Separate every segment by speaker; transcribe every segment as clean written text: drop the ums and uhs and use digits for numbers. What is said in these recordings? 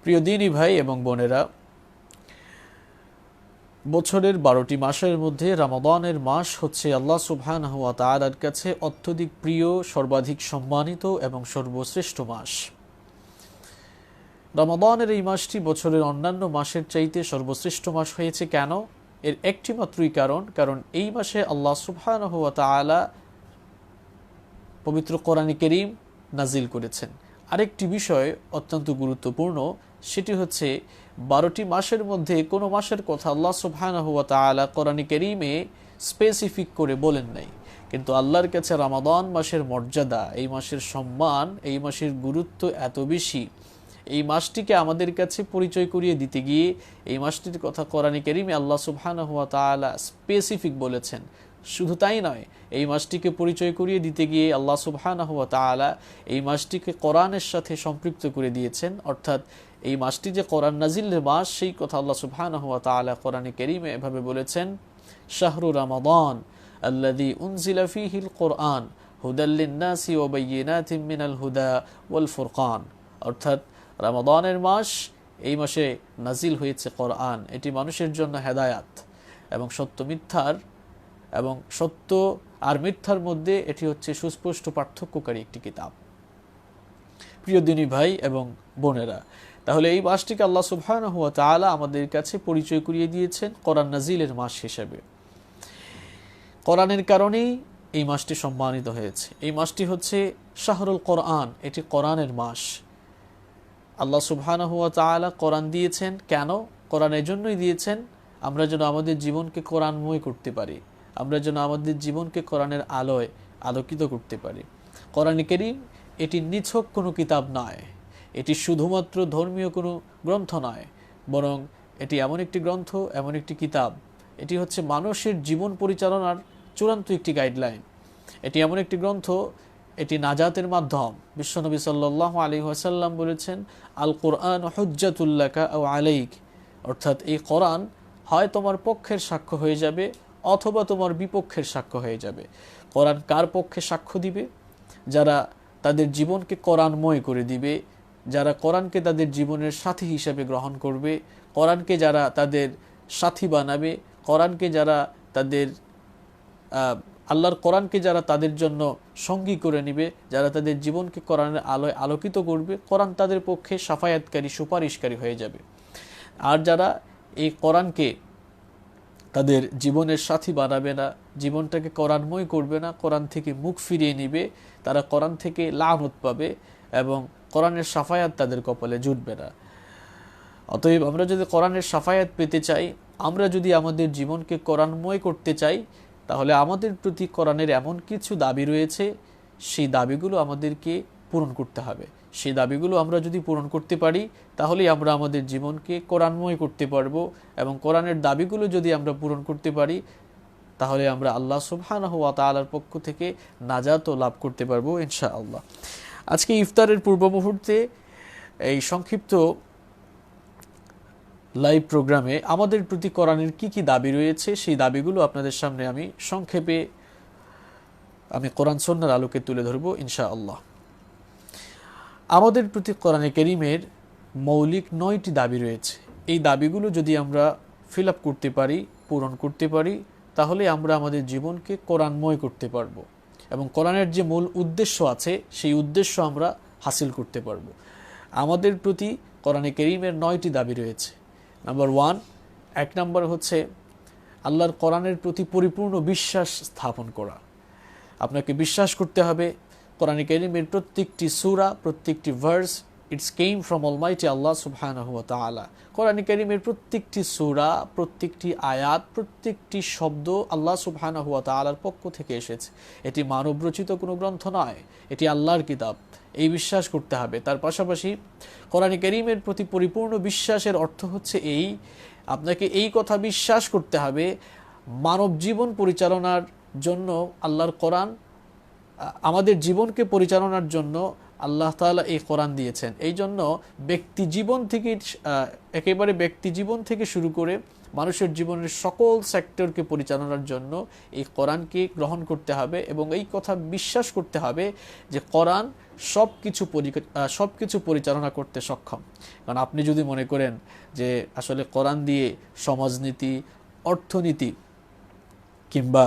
Speaker 1: প্রিয় দিনী ভাই এবং বোনেরা, বছরের 12টি মাসের মধ্যে রমাদানের মাস হচ্ছে আল্লাহ সুবহানাহু ওয়া তাআলার কাছে অত্যধিক প্রিয়, সর্বাধিক সম্মানিত এবং সর্বশ্রেষ্ঠ মাস। রমাদানের এই মাসটি বছরের অন্যান্য মাসের চাইতে সর্বশ্রেষ্ঠ মাস হয়েছে কেন? এর একটি মাত্রই কারণ এই মাসে আল্লাহ সুবহানাহু ওয়া তাআলা পবিত্র কোরআনে কারীম নাজিল করেছেন। আরেকটি বিষয় অত্যন্ত গুরুত্বপূর্ণ, সেটি হচ্ছে 12টি মাসের মধ্যে কোনো মাসের কথা আল্লাহ সুবহানাহু ওয়া তাআলা কোরআনে কারীমে স্পেসিফিক করে বলেন নাই, কিন্তু আল্লাহর কাছে রমাদান মাসের মর্যাদা, এই মাসের সম্মান, এই মাসের গুরুত্ব এত বেশি। এই মাসটিকে আমাদের কাছে পরিচয় করিয়ে দিতে গিয়ে এই মাসটির কথা কোরআনে কারীমে আল্লাহ সুবহানাহু ওয়া তাআলা স্পেসিফিক বলেছেন। শুধু তাই নয়, এই মাসটিকে পরিচয় করিয়ে দিতে গিয়ে আল্লাহ সুবহানাহু ওয়া তাআলা এই মাসটিকে কোরআনের সাথে সম্পৃক্ত করে দিয়েছেন। অর্থাৎ এই মাসটি যে কোরআন নাজিলের মাস, সেই কথা আল্লাহ সুবহানাহু ওয়া তাআলা কোরআনে কারীমে এভাবে বলেছেন, শাহরু রমাদান আল্লাযী উনজিলা ফীহিল কুরআন হুদাল লিন-নাসি ওয়া বায়্যিনাতিন মিনাল হুদা ওয়াল ফুরকান। অর্থাৎ রমাদানের মাস, এই মাসে নাজিল হয়েছে কোরআন, এটি মানুষের জন্য হেদায়াত এবং সত্য আর মিথ্যার মধ্যে এটি হচ্ছে সুস্পষ্ট পার্থক্যকারী একটি কিতাব। প্রিয় দিনী ভাই এবং বোনেরা, তাহলে এই মাসটিকে আল্লাহ সুবহানাহু ওয়া তাআলা আমাদের কাছে পরিচয় করিয়ে দিয়েছেন কোরআন নাজিলের মাস হিসেবে। কোরআনের কারণেই এই মাসটি সম্মানিত হয়েছে। এই মাসটি হচ্ছে শাহরুল কোরআন, এটি কোরআনের মাস। আল্লাহ সুবহানাহু ওয়া তাআলা কোরআন দিয়েছেন কেন? কোরআন এই জন্যই দিয়েছেন আমরা যেন আমাদের জীবনকে কোরআনময় করতে পারি, আমরা যেন আমাদের জীবনকে কোরআনের আলোয় আলোকিত করতে পারি। কোরআনে কারীম এটি নিছক কোনো কিতাব নয়, এটি শুধুমাত্র ধর্মীয় কোনো গ্রন্থ নয়, বরং এটি এমন একটি গ্রন্থ, এমন একটি কিতাব, এটি হচ্ছে মানুষের জীবন পরিচালনার চূড়ান্ত একটি গাইডলাইন। এটি এমন একটি গ্রন্থ, এটি নাজাতের মাধ্যম। বিশ্বনবী সাল্লাল্লাহু আলাইহি ওয়াসাল্লাম বলেছেন, আল কুরআন হুজ্জাতুল লাকা আও আলাইক। অর্থাৎ এই কোরআন হয় তোমার পক্ষের সাক্ষ্য হয়ে যাবে অথবা তোমার বিপক্ষের সাক্ষ্য হয়ে যাবে। কোরআন কার পক্ষে সাক্ষ্য দিবে? যারা তাদের জীবনকে কোরআনময় করে দিবে, যারা কোরআনকে তাদের জীবনের সাথী হিসেবে গ্রহণ করবে, কোরআনকে যারা তাদের সাথী বানাবে, কোরআনকে যারা তাদের আল্লাহর কোরআনকে যারা তাদের জন্য সঙ্গী করে নেবে, যারা তাদের জীবনকে কোরআনের আলোয় আলোকিত করবে, কোরআন তাদের পক্ষে শাফায়াতকারী, সুপারিশকারী হয়ে যাবে। আর যারা এই কোরআনকে তাদের জীবনের সাথী বানাবে না, জীবনটাকে কোরআনময় করবে না, কোরআন থেকে মুখ ফিরিয়ে নিবে, তারা কোরআন থেকে লানত পাবে এবং কোরআনের শাফায়াত তাদের কপালে জুটবে না। অতএব আমরা যদি কোরআনের শাফায়াত পেতে চাই, আমরা যদি আমাদের জীবনকে কোরআনময় করতে চাই, তাহলে আমাদের প্রতি কোরআনের এমন কিছু দাবি রয়েছে, সেই দাবিগুলো আমাদেরকে পূরণ করতে হবে। সেই দাবিগুলো আমরা যদি পূরণ করতে পারি, তাহলেই আমরা আমাদের জীবনকে কোরআনময় করতে পারবো। এবং কোরআনের দাবিগুলো যদি আমরা পূরণ করতে পারি, তাহলে আমরা আল্লাহ সুবহানাহু ওয়া তাআলার পক্ষ থেকে নাজাত লাভ করতে পারবো ইনশাআল্লাহ। আজকে ইফতারের পূর্ব মুহূর্তে এই সংক্ষিপ্ত লাইভ প্রোগ্রামে আমাদের প্রতি কোরআনের কি কি দাবি রয়েছে, সেই দাবিগুলো আপনাদের সামনে আমি সংক্ষেপে কোরআন সুন্নাহর আলোকে তুলে ধরবো ইনশাআল্লাহ। আমাদের প্রতি কোরআনে কারীমের মৌলিক 9টি দাবি রয়েছে। এই দাবিগুলো যদি আমরা ফিল আপ করতে পারি, পূরণ করতে পারি, তাহলে আমরা আমাদের জীবনকে কোরআনময় করতে পারবো এবং কোরআনের যে মূল উদ্দেশ্য আছে, সেই উদ্দেশ্য আমরা হাসিল করতে পারবো। আমাদের প্রতি কোরআনে কারীমের 9টি দাবি রয়েছে। নাম্বার 1, 1 নম্বর হচ্ছে আল্লাহর কোরআনের প্রতি পরিপূর্ণ বিশ্বাস স্থাপন করা। আপনাকে বিশ্বাস করতে হবে কোরআনে কারীমের প্রত্যেকটি সূরা, প্রত্যেকটি verse, it's came from almighty Allah সুবহানাহু ওয়া তাআলা। কোরআনে কারীমের প্রত্যেকটি সূরা, প্রত্যেকটি আয়াত, প্রত্যেকটি শব্দ আল্লাহ সুবহানাহু ওয়া তাআলার পক্ষ থেকে এসেছে। এটি মানবরচিত কোনো গ্রন্থ নয়, এটি আল্লাহর কিতাব, এই বিশ্বাস করতে হবে। তার পাশাপাশি কোরআনে কারীমের প্রতি পরিপূর্ণ বিশ্বাসের অর্থ হচ্ছে আপনাকে এই কথা বিশ্বাস করতে হবে, মানব জীবন পরিচালনার জন্য আল্লাহর কোরআন, আমাদের জীবনকে পরিচালনার জন্য আল্লাহ তাআলা এই কোরআন দিয়েছেন। এই জন্য ব্যক্তি জীবন থেকে একেবারে ব্যক্তি জীবন থেকে শুরু করে মানুষের জীবনের সকল সেক্টরকে পরিচালনার জন্য এই কোরআনকে গ্রহণ করতে হবে এবং এই কথা বিশ্বাস করতে হবে যে কোরআন সব কিছু পরিচালনা করতে সক্ষম। কারণ আপনি যদি মনে করেন যে আসলে কোরআন দিয়ে সমাজনীতি, অর্থনীতি কিংবা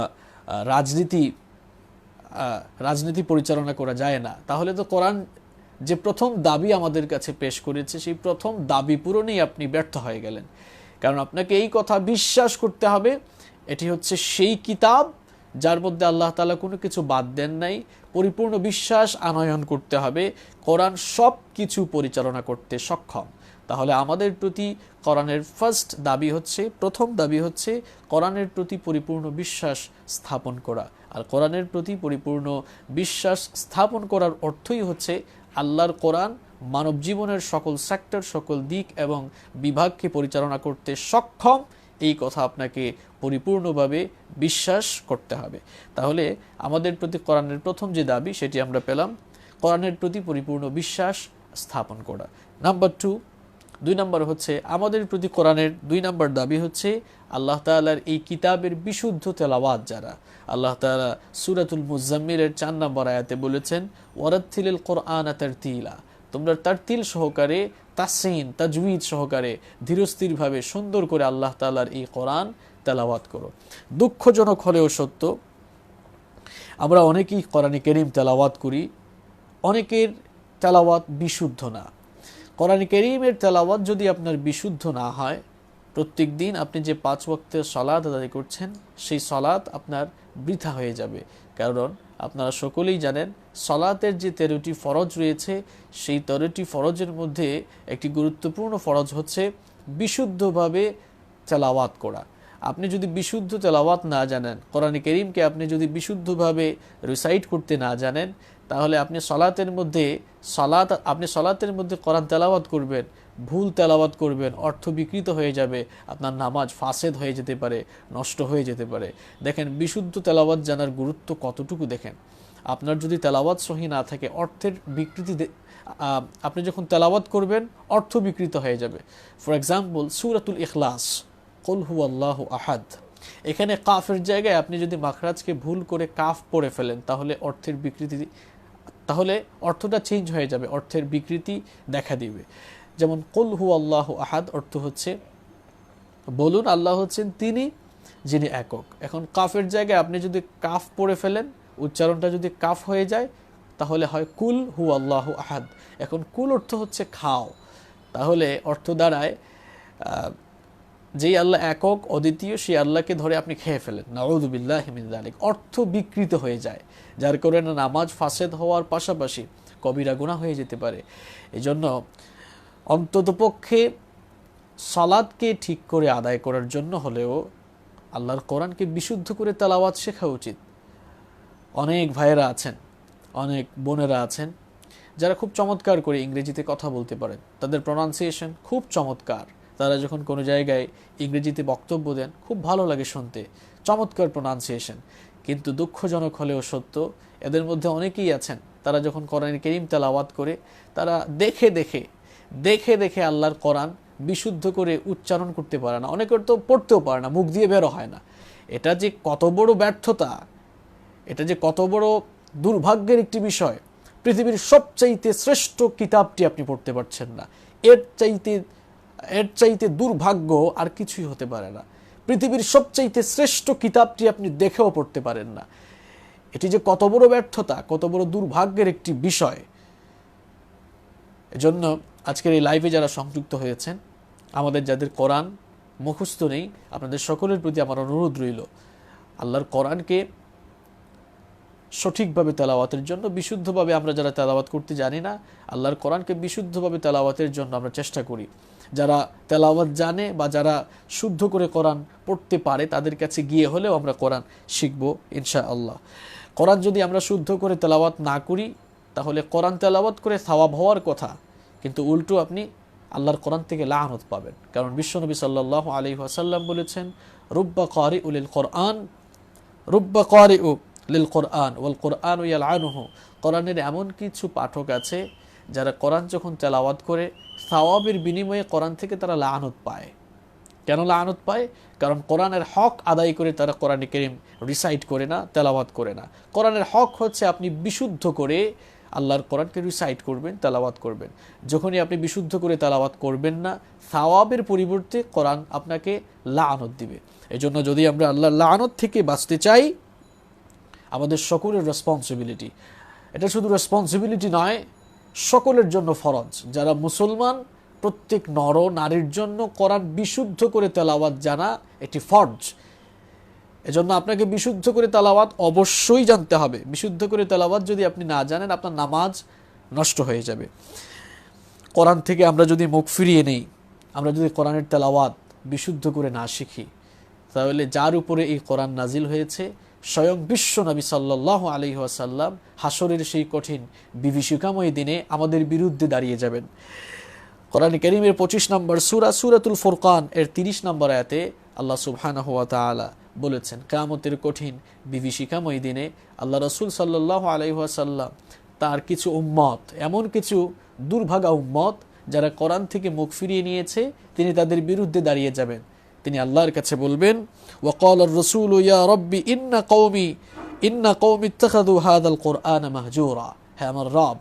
Speaker 1: রাজনীতি পরিচালনা করা যায় না, তাহলে তো কোরআন যে প্রথম দাবি আমাদের কাছে পেশ করেছে সেই প্রথম দাবি পূরণেই আপনি ব্যর্থ হয়ে গেলেন। কারণ আপনাকে এই কথা বিশ্বাস করতে হবে এটি হচ্ছে সেই কিতাব যার মধ্যে আল্লাহ তাআলা কোনো কিছু বাদ দেন নাই। পরিপূর্ণ বিশ্বাস আনয়ন করতে হবে কোরআন সব কিছু পরিচালনা করতে সক্ষম। তাহলে আমাদের প্রতি কোরআনের প্রথম দাবি হচ্ছে কোরআনের প্রতি পরিপূর্ণ বিশ্বাস স্থাপন করা। আর কোরআনের প্রতি পরিপূর্ণ বিশ্বাস স্থাপন করার অর্থই হচ্ছে আল্লাহর কোরআন মানব জীবনের সকল সেক্টর, সকল দিক এবং বিভাগকে পরিচালনা করতে সক্ষম, এই কথা আপনাকে পরিপূর্ণভাবে বিশ্বাস করতে হবে। তাহলে আমাদের প্রতি কোরআনের প্রথম যে দাবি সেটি আমরা পেলাম, কোরআনের প্রতি পরিপূর্ণ বিশ্বাস স্থাপন করা। নাম্বার 2 নম্বর হচ্ছে আমাদের প্রতি কোরআনের 2 নম্বর দাবি হচ্ছে আল্লাহ তাআলার এই কিতাবের বিশুদ্ধ তেলাওয়াত। যারা আল্লাহ তাআলা সূরাতুল মুজাম্মিলের 4 নম্বর আয়াতে বলেছেন ওয়ারাত্তিলিল কুরআনা তারতিলা, তোমরা তারতিল সহকারে, তাসিন তাজউইদ সহকারে ধীরস্থিরভাবে সুন্দর করে আল্লাহ তাআলার এই কোরআন তেলাওয়াত করো। দুঃখজনক হলেও সত্য, আমরা অনেকেই কোরআনে কারীম তেলাওয়াত করি, অনেকের তেলাওয়াত বিশুদ্ধ না। কোরআনে কারীমের তেলাওয়াত যদি আপনার বিশুদ্ধ না হয়, প্রত্যেক দিন আপনি যে 5 ওয়াক্তের সালাত আদায় করছেন সেই সালাত আপনার বৃথা হয়ে যাবে। কারণ আপনারা সকলেই জানেন সালাতের যে 13টি ফরজ রয়েছে সেই 13টি ফরজের মধ্যে একটি গুরুত্বপূর্ণ ফরজ হচ্ছে বিশুদ্ধভাবে তেলাওয়াত করা। আপনি যদি বিশুদ্ধ তেলাওয়াত না জানেন, কোরআনে কারীমকে আপনি যদি বিশুদ্ধভাবে রিসাইট করতে না জানেন, তাহলে আপনি সালাতের মধ্যে কোরআন তেলাওয়াত করবেন, ভুল তেলাওয়াত করবেন, অর্থ বিকৃত হয়ে যাবে, আপনার নামাজ ফাসেদ হয়ে যেতে পারে, নষ্ট হয়ে যেতে পারে। দেখেন বিশুদ্ধ তেলাওয়াত জানার গুরুত্ব কতটুকু। দেখেন আপনার যদি তেলাওয়াত সহি না থাকে, অর্থের বিকৃতি, আপনি যখন তেলাওয়াত করবেন অর্থ বিকৃত হয়ে যাবে। ফর এক্সাম্পল সূরাতুল ইখলাস, কুল হুয়াল্লাহু আহাদ, এখানে কাফের জায়গায় আপনি যদি মাখরাজকে ভুল করে কাফ পড়ে ফেলেন তাহলে অর্থটা চেঞ্জ হয়ে যাবে, অর্থের বিকৃতি দেখা দিবে। যেমন কুল হুয়াল্লাহু আহাদ অর্থ হচ্ছে বলুন আল্লাহ হচ্ছেন তিনি যিনি একক। এখন কাফের জায়গায় আপনি যদি কাফ পড়ে ফেলেন, উচ্চারণটা যদি কাফ হয়ে যায়, তাহলে হয় কুল হুয়াল্লাহু আহাদ। এখন কুল অর্থ হচ্ছে খাও, তাহলে অর্থ দাঁড়ায় যেই আল্লাহ একক অদ্বিতীয় সেই আল্লাহকে ধরে আপনি খেয়ে ফেলেন, নাউযু বিল্লাহি মিন যালিক। অর্থ বিকৃত হয়ে যায়, যার কারণে নামাজ ফাসেদ হওয়ার পাশাপাশি কবিরা গুনাহ হয়ে যেতে পারে। এজন্য অন্ততপক্ষে সালাতকে ঠিক করে আদায় করার জন্য হলেও আল্লাহর কোরআনকে বিশুদ্ধ করে তেলাওয়াত শেখা উচিত। অনেক ভাইয়েরা আছেন, অনেক বোনেরা আছেন যারা খুব চমৎকার করে ইংরেজিতে কথা বলতে পারেন, তাদের প্রনাউন্সিয়েশন খুব চমৎকার। তারা যখন কোনো জায়গায় ইংরেজিতে বক্তব্য দেন খুব ভালো লাগে শুনতে, চমৎকার প্রনাউন্সিয়েশন। কিন্তু দুঃখজনক হলেও সত্য, এদের মধ্যে অনেকেই আছেন তারা যখন কোরআনে কারীম তেলাওয়াত করে, তারা দেখে দেখে আল্লাহর কোরআন বিশুদ্ধ করে উচ্চারণ করতে পারে না, অনেকের তো পড়তেও পারে না, মুখ দিয়ে বেরো হয় না। এটা যে কত বড় ব্যর্থতা, এটা যে কত বড় দুর্ভাগ্যের একটি বিষয়। পৃথিবীর সবচাইতে শ্রেষ্ঠ কিতাবটি আপনি পড়তে পারছেন না, এর চাইতে দুর্ভাগ্য আর কিছুই হতে পারে না। পৃথিবীর সবচাইতে শ্রেষ্ঠ কিতাবটি আপনি দেখেও পড়তে পারেন না। এটি যে কত বড় ব্যর্থতা, কত বড় দুর্ভাগ্যের একটি বিষয়। এজন্য আজকের এই লাইভে যারা সংযুক্ত হয়েছেন, আমাদের যাদের কোরআন মুখস্থ নেই, আপনাদের সকলের প্রতি আমার অনুরোধ রইল আল্লাহর কোরআনকে সঠিকভাবে তেলাওয়াতের জন্য, বিশুদ্ধভাবে আমরা যারা তেলাওয়াত করতে জানি না, আল্লাহর কোরআনকে বিশুদ্ধভাবে তেলাওয়াতের জন্য আমরা চেষ্টা করি। যারা তেলাওয়াত জানে বা যারা শুদ্ধ করে কোরআন পড়তে পারে তাদের কাছে গিয়ে হলেও আমরা কোরআন শিখব ইনশাআল্লাহ। কোরআন যদি আমরা শুদ্ধ করে তেলাওয়াত না করি, তাহলে কোরআন তেলাওয়াত করে সওয়াব হওয়ার কথা, কিন্তু উল্টো আপনি আল্লাহর কোরআন থেকে লাআনত পাবেন। কারণ বিশ্বনবী সাল্লাল্লাহু আলাইহি ওয়াসাল্লাম বলেছেন, রুব্বা কারিউল কোরআন লিল কোরআন ওয়াল কোরআন ইয়ালআনুহু, কোরআনের এমন কিছু পাঠক আছে যারা কোরআন যখন তেলাওয়াত করে সওয়াবের বিনিময়ে কোরআন থেকে তারা লাআনত পায়। কেন লাআনত পায়? কারণ কোরআনের হক আদায় করে তারা কোরআনে কারীম রিসাইট করে না, তেলাওয়াত করে না। কোরআনের হক হচ্ছে আপনি বিশুদ্ধ করে আল্লাহর কোরআনকে রিসাইট করবেন, তেলাওয়াত করবেন। যখনই আপনি বিশুদ্ধ করে তেলাওয়াত করবেন না, সওয়াবের পরিবর্তে কোরআন আপনাকে লাআনত দিবে। এজন্য যদি আমরা আল্লাহর লাআনত থেকে বাঁচতে চাই, আমাদের সকলের রেসপন্সিবিলিটি, এটা শুধু রেসপন্সিবিলিটি নয়, সকলের জন্য ফরজ। যারা মুসলমান প্রত্যেক নর নারীর জন্য কোরআন বিশুদ্ধ করে তেলাওয়াত জানা এটি ফরজ। এজন্য আপনাকে বিশুদ্ধ করে তেলাওয়াত অবশ্যই জানতে হবে। বিশুদ্ধ করে তেলাওয়াত যদি আপনি না জানেন, আপনার নামাজ নষ্ট হয়ে যাবে। কোরআন থেকে আমরা যদি মুখ ফিরিয়ে নেই, আমরা যদি কোরআনের তেলাওয়াত বিশুদ্ধ করে না শিখি, তাহলে যার উপরে এই কোরআন নাজিল হয়েছে স্বয়ং বিশ্ব নবী সাল্লাল্লাহু আলাইহি ওয়াসাল্লাম হাসরের সেই কঠিন বিভীষিকাময় দিনে আমাদের বিরুদ্ধে দাঁড়িয়ে যাবেন। কোরআন কারীমের 25 নম্বর সূরা সূরাতুল ফুরকান এর 30 নম্বর আয়াতে আল্লাহ সুবহানাহু ওয়া তাআলা বলেছেন, কিয়ামতের কঠিন বিভীষিকাময় দিনে আল্লাহ রাসূল সাল্লাল্লাহু আলাইহি ওয়াসাল্লাম তার কিছু উম্মত, এমন কিছু দুর্ভাগা উম্মত যারা কোরআন থেকে মুখ ফিরিয়ে নিয়েছে, তিনি তাদের বিরুদ্ধে দাঁড়িয়ে যাবেন। তিনি আল্লাহর কাছে বলবেন, ওয়াকাল আর-রাসূল ইয়া রাব্বি ইন্না কওমি ইত্তাখাযু হাযাল কুরআনা মাহজুরা। হ্যাঁ আমার রব,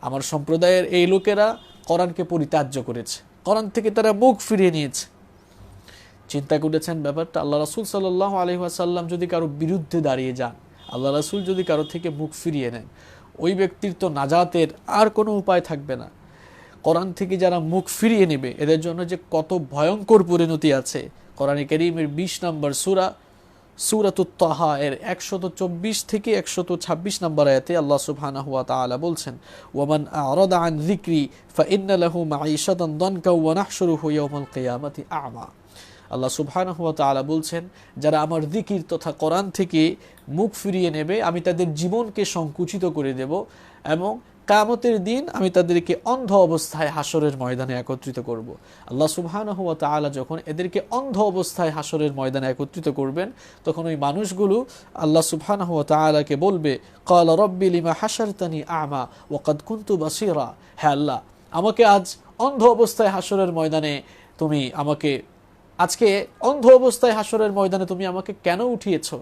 Speaker 1: আমার সম্প্রদায়ের এই লোকেরা কোরআনকে পরিত্যাজ্য করেছে, কোরআন থেকে তারা মুখ ফিরিয়ে নিয়েছে। চিন্তা করেছেন ব্যাপারটা? আল্লাহ রাসূল সাল্লাল্লাহু আলাইহি ওয়াসাল্লাম যদি কারো বিরুদ্ধে দাঁড়িয়ে যান, আল্লাহ রাসূল যদি কারো থেকে মুখ ফিরিয়ে নেন, ওই ব্যক্তির তো নাজাতের আর কোনো উপায় থাকবে না। কোরআন থেকে যারা মুখ ফিরিয়ে নেবে, এদের জন্য যে কত ভয়ঙ্কর পরিণতি আছে। কোরআন কারীমের 20 নম্বর সূরাতুত তাহা এর 124 থেকে 126 নম্বর আয়াতে আল্লাহ সুবহানাহু ওয়া তাআলা বলছেন, ওয়ামান আ'রাদা আন যিকরি ফাইন্না লাহু মাঈশাতান দানকা ওয়া নাহশুরুহু ইয়াওমাল কিয়ামাতি আ'মা। আল্লাহ সুবহানাহু ওয়া তাআলা বলছেন, যারা আমার যিকির তথা কোরআন থেকে মুখ ফিরিয়ে নেবে, আমি তাদের জীবনকে সংকুচিত করে দেব এবং কিয়ামতের দিন আমি তাদেরকে অন্ধ অবস্থায় হাসরের ময়দানে একত্রিত করব। আল্লাহ সুবহানাহু ওয়া তাআলা যখন এদেরকে অন্ধ অবস্থায় হাসরের ময়দানে একত্রিত করবেন, তখন ওই মানুষগুলো আল্লাহ সুবহানাহু ওয়া তাআলাকে বলবে, ক্বালা রাব্বি লিমা হাশারতানি আ'মা ওয়া ক্বাদ কুনতু বাসীরা। হে আল্লাহ, আমাকে আজ অন্ধ অবস্থায় হাসরের ময়দানে তুমি আমাকে আজকে অন্ধ অবস্থায় হাসরের ময়দানে তুমি আমাকে কেন উঠিয়েছো?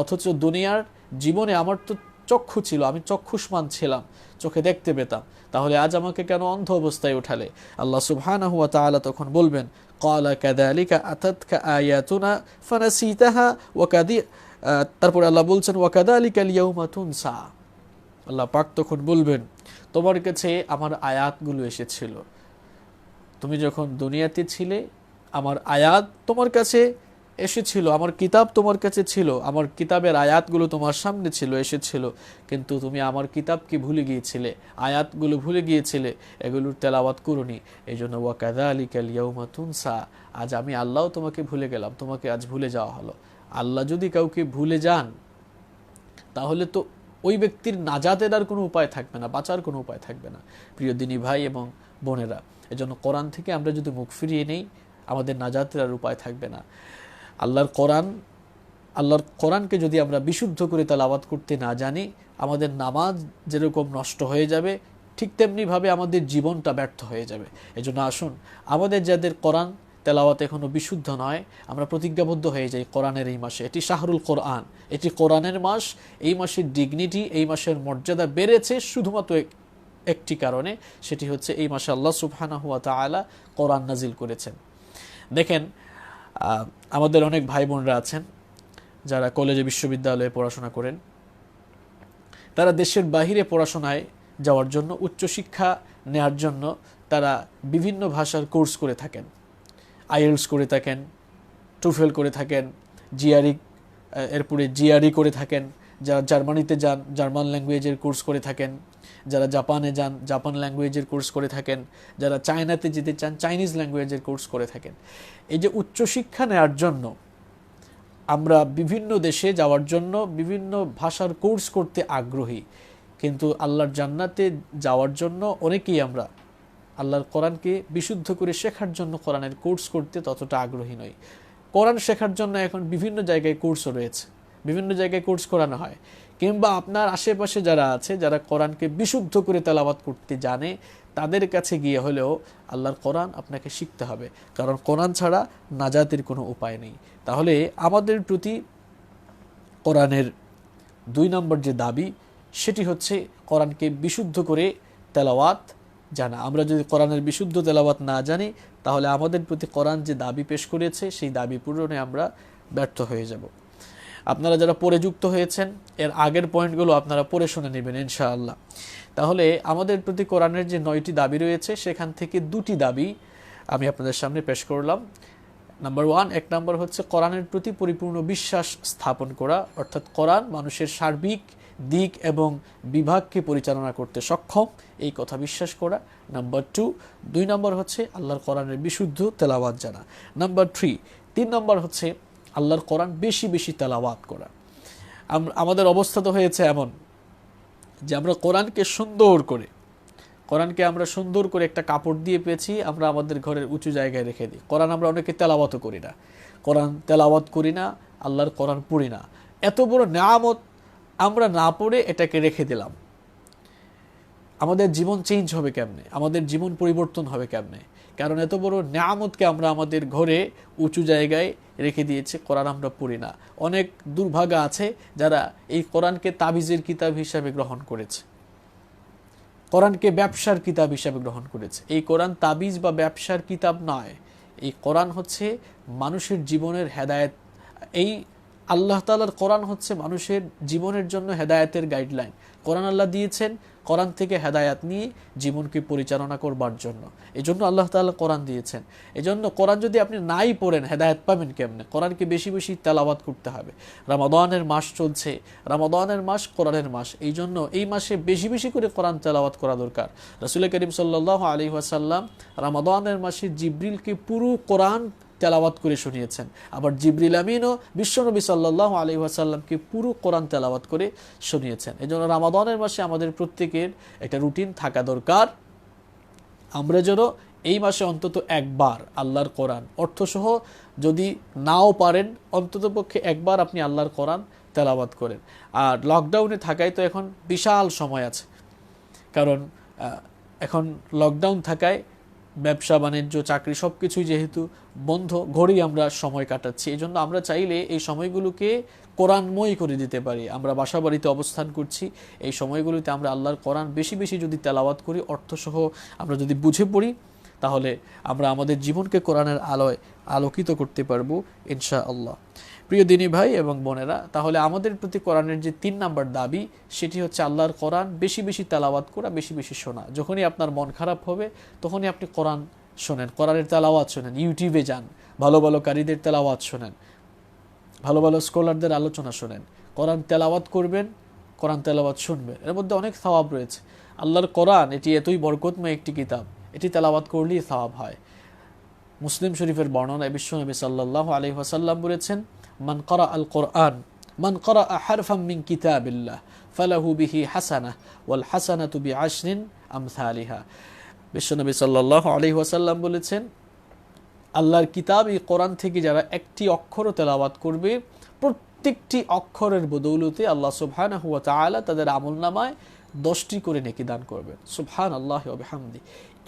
Speaker 1: অথচ দুনিয়ার জীবনে আমার তো চক্ষু ছিল, আমি চক্ষুষ্মান ছিলাম, চোখে দেখতে পেতাম, তাহলে আজ আমাকে কেন অন্ধ অবস্থায় উঠালে? আল্লাহ সুবহানাহু ওয়া তাআলা তখন বলবেন, ক্বালা কাযালিকা আতাতকা আয়াতুনা ফানাসিতাহা ওয়া কাদি। তারপরে আল্লাহ বলছেন, ওয়া কাযালিকাল ইয়াউমা তুনসা। আল্লাহ পাক তখন বলবেন, তোমার কাছে আমার আয়াতগুলো এসেছিল, তুমি যখন দুনিয়াতে ছিলে আমার আয়াত তোমার কাছে এসেছিল, আমার কিতাব তোমার কাছে ছিল, আমার কিতাবের আয়াতগুলো তোমার সামনে ছিল, এসেছিল, কিন্তু তুমি আমার কিতাবকে ভুলে গিয়েছিলে, আয়াতগুলো ভুলে গিয়েছিলে, এগুলোর তেলাওয়াত করোনি। এই জন্য ওয়া কাযালিকাল ইয়াউমা তুনসা, আজ আমি আল্লাহ তোমাকে ভুলে গেলাম, তোমাকে আজ ভুলে যাওয়া হলো। আল্লাহ যদি কাউকে ভুলে যান, তাহলে তো ওই ব্যক্তির নাজাতের আর কোনো উপায় থাকবে না, বাঁচার কোনো উপায় থাকবে না। প্রিয় দিনী ভাই এবং বোনেরা, এজন্য কোরআন থেকে আমরা যদি মুখ ফিরিয়ে নেই, আমাদের নাজাতের আর উপায় থাকবে না। আল্লাহর কোরআনকে যদি আমরা বিশুদ্ধ করে তেলাওয়াত করতে না জানি, আমাদের নামাজ যেরকম নষ্ট হয়ে যাবে, ঠিক তেমনিভাবে আমাদের জীবনটা ব্যর্থ হয়ে যাবে। এজন্য আসুন, আমাদের যাদের কোরআন তেলাওয়াত এখনো বিশুদ্ধ নয়, আমরা প্রতিজ্ঞাবদ্ধ হয়ে যাই কোরআনের এই মাসে। এটি শাহরুল কোরআন, এটি কোরআনের মাস। এই মাসের ডিগনিটি, এই মাসের মর্যাদা বেড়েছে শুধুমাত্র একটি কারণে, সেটি হচ্ছে এই মাসে আল্লাহ সুবহানাহু ওয়া তাআলা কোরআন নাজিল করেছেন। দেখেন, আমাদের অনেক ভাই বোনরা আছেন যারা কলেজে বিশ্ববিদ্যালয়ে পড়াশোনা করেন, তারা দেশের বাহিরে পড়াশোনায় যাওয়ার জন্য, উচ্চশিক্ষা নেওয়ার জন্য তারা বিভিন্ন ভাষার কোর্স করে থাকেন। আইএলটিএস করে থাকেন, টুফেল করে থাকেন, এরপরে জিআরই করে থাকেন। যারা জার্মানিতে যান, জার্মান ল্যাঙ্গুয়েজের কোর্স করে থাকেন। যারা জাপানে যান, জাপান ল্যাঙ্গুয়েজের কোর্স করে থাকেন। যারা চায়নাতে যেতে চান, চাইনিজ ল্যাঙ্গুয়েজের কোর্স করে থাকেন। এই যে উচ্চশিক্ষা নেওয়ার জন্য আমরা বিভিন্ন দেশে যাওয়ার জন্য বিভিন্ন ভাষার কোর্স করতে আগ্রহী, কিন্তু আল্লাহর জান্নাতে যাওয়ার জন্য অনেকেই আমরা আল্লাহর কোরআনকে বিশুদ্ধ করে শেখার জন্য কোরআনের কোর্স করতে ততটা আগ্রহী নই। কোরআন শেখার জন্য এখন বিভিন্ন জায়গায় কোর্সও রয়েছে। বিভিন্ন জায়গায় কোর্স করানো হয়, কিংবা আপনার আশেপাশে যারা আছে যারা কোরআনকে বিশুদ্ধ করে তেলাওয়াত করতে জানে তাদের কাছে গিয়ে হলেও আল্লাহর কোরআন আপনাকে শিখতে হবে, কারণ কোরআন ছাড়া নাজাতের কোনো উপায় নেই। তাহলে আমাদের প্রতি কোরআনের 2 নম্বর যে দাবি সেটি হচ্ছে কোরআনকে বিশুদ্ধ করে তেলাওয়াত জানা। আমরা যদি কোরআনের বিশুদ্ধ তেলাওয়াত না জানি তাহলে আমাদের প্রতি কোরআন যে দাবি পেশ করেছে সেই দাবি পূরণে আমরা ব্যর্থ হয়ে যাব। আপনারা যারা পড়ে যুক্ত হয়েছেন এর আগের পয়েন্টগুলো আপনারা পড়ে শুনে নেবেন ইনশাআল্লাহ। তাহলে আমাদের প্রতি কোরআনের যে 9টি দাবি রয়েছে সেখান থেকে 2টি দাবি আমি আপনাদের সামনে পেশ করলাম। নাম্বার 1, 1 নম্বর হচ্ছে কোরআনের প্রতি পরিপূর্ণ বিশ্বাস স্থাপন করা, অর্থাৎ কোরআন মানুষের সার্বিক দিক এবং বিভাগকে পরিচালনা করতে সক্ষম, এই কথা বিশ্বাস করা। নাম্বার 2 নম্বর হচ্ছে আল্লাহর কোরআনের বিশুদ্ধ তেলাওয়াত জানা। নাম্বার 3 নম্বর হচ্ছে আল্লাহর কোরআন বেশি বেশি তেলাওয়াত করা। আমাদের অবস্থা তো হয়েছে এমন যে আমরা কোরআনকে সুন্দর করে একটা কাপড় দিয়ে পেয়েছি, আমরা আমাদের ঘরের উঁচু জায়গায় রেখে দিই। কোরআন আমরা অনেকে তেলাওয়াতও করি না, আল্লাহর কোরআন পড়ি না। এত বড় নেয়ামত আমরা না পড়ে এটাকে রেখে দিলাম। আমাদের জীবন চেঞ্জ হবে কেমনে, আমাদের জীবন পরিবর্তন হবে কেমনে? কারণ এত বড় নেয়ামতকে আমরা আমাদের ঘরে উঁচু জায়গায় রেখে দিয়েছি, কোরআন আমরা পড়ি না। অনেক দুর্ভাগা আছে যারা এই কোরআনকে তাবিজের কিতাব হিসাবে গ্রহণ করেছে, কোরআনকে ব্যবসার কিতাব হিসাবে গ্রহণ করেছে। এই কোরআন তাবিজ বা ব্যবসার কিতাব নয়, এই কোরআন হচ্ছে মানুষের জীবনের হেদায়েত। এই আল্লাহ তাআলার কোরআন হচ্ছে মানুষের জীবনের জন্য হেদায়েতের গাইডলাইন। কোরআন আল্লাহ দিয়েছেন কোরআন থেকে হেদায়েত নিয়ে জীবনকে পরিচালনা করবার জন্য, এই জন্য আল্লাহ তাআলা কোরআন দিয়েছেন। এই জন্য কোরআন যদি আপনি নাই পড়েন হেদায়েত পাবেন কেমনে? কোরআনকে বেশি বেশি তেলাওয়াত করতে হবে। রমাদানের মাস চলছে, রমাদানের মাস কোরআনের মাস, এই জন্য এই মাসে বেশি বেশি করে কোরআন তেলাওয়াত করা দরকার। রাসূল করিম সাল্লাল্লাহু আলাইহি ওয়াসাল্লাম রমাদানের মাসে জিবরিলকে পুরো কোরআন তেলাওয়াত করে শুনিয়েছেন। আবার জিবরিল আমিনও বিশ্বনবী সাল্লাল্লাহু আলাইহি ওয়াসাল্লামকে পুরো কোরআন তেলাওয়াত করে শুনিয়েছেন। এজন্য রমাদানের মাসে আমাদের প্রত্যেকের একটা রুটিন থাকা দরকার। আমরা যেন এই মাসে অন্তত একবার আল্লাহর কোরআন অর্থসহ, যদি নাও পারেন অন্ততপক্ষে একবার আপনি আল্লাহর কোরআন তেলাওয়াত করেন। আর লকডাউনে থাকায় তো এখন বিশাল সময় আছে, কারণ এখন লকডাউন থাকায় ব্যবসা বাণিজ্য চাকরি সব কিছুই যেহেতু বন্ধ, ঘরেই আমরা সময় কাটাচ্ছি। এই জন্য আমরা চাইলে এই সময়গুলোকে কোরআনময় করে দিতে পারি। আমরা বাসা বাড়িতে অবস্থান করছি, এই সময়গুলোতে আমরা আল্লাহর কোরআন বেশি বেশি যদি তেলাওয়াত করি, অর্থসহ আমরা যদি বুঝে পড়ি, তাহলে আমরা আমাদের জীবনকে কোরআনের আলোয় আলোকিত করতে পারবো ইনশাআল্লাহ। প্রিয় দিনী ভাই এবং বোনেরা, তাহলে আমাদের প্রতি কোরআনের যে 3 নম্বর দাবি সেটি হচ্ছে আল্লাহর কোরআন বেশি বেশি তেলাওয়াত করা, বেশি বেশি শোনা। যখনই আপনার মন খারাপ হবে তখনই আপনি কোরআন শোনেন, কোরআনের তেলাওয়াত শোনেন, ইউটিউবে যান, ভালো ভালো কারীদের তেলাওয়াত শোনেন, ভালো ভালো স্কলারদের আলোচনা শোনেন। কোরআন তেলাওয়াত করবেন, কোরআন তেলাওয়াত শুনবেন, এর মধ্যে অনেক সওয়াব রয়েছে। আল্লাহর কোরআন এটি এতই বরকতময় একটি কিতাব, এটি তেলাওয়াত করলেই সওয়াব হয়। মুসলিম শরীফের বর্ণনায় বিশ্বনবী সাল্লাল্লাহু আলাইহি ওয়াসাল্লাম বলেছেন, মান ক্বারা আল কোরআন মান ক্বারা হারফাম মিন কিতাবিল্লাহ ফালাহু বিহি হাসানাহ ওয়াল হাসানাতু বিআশরিন আমসালিহা। বিশ্বনবী সাল্লাল্লাহু আলাইহি ওয়াসাল্লাম বলেছেন, আল্লাহর কিতাব এই কোরআন থেকে যারা একটি অক্ষরও তেলাওয়াত করবে, প্রত্যেকটি অক্ষরের বদৌলতে আল্লাহ সুবহানাহু ওয়া তাআলা তাদের আমলনামায় 10টি করে নেকি দান করবেন। সুবহানাল্লাহি ওয়া বিহামদি।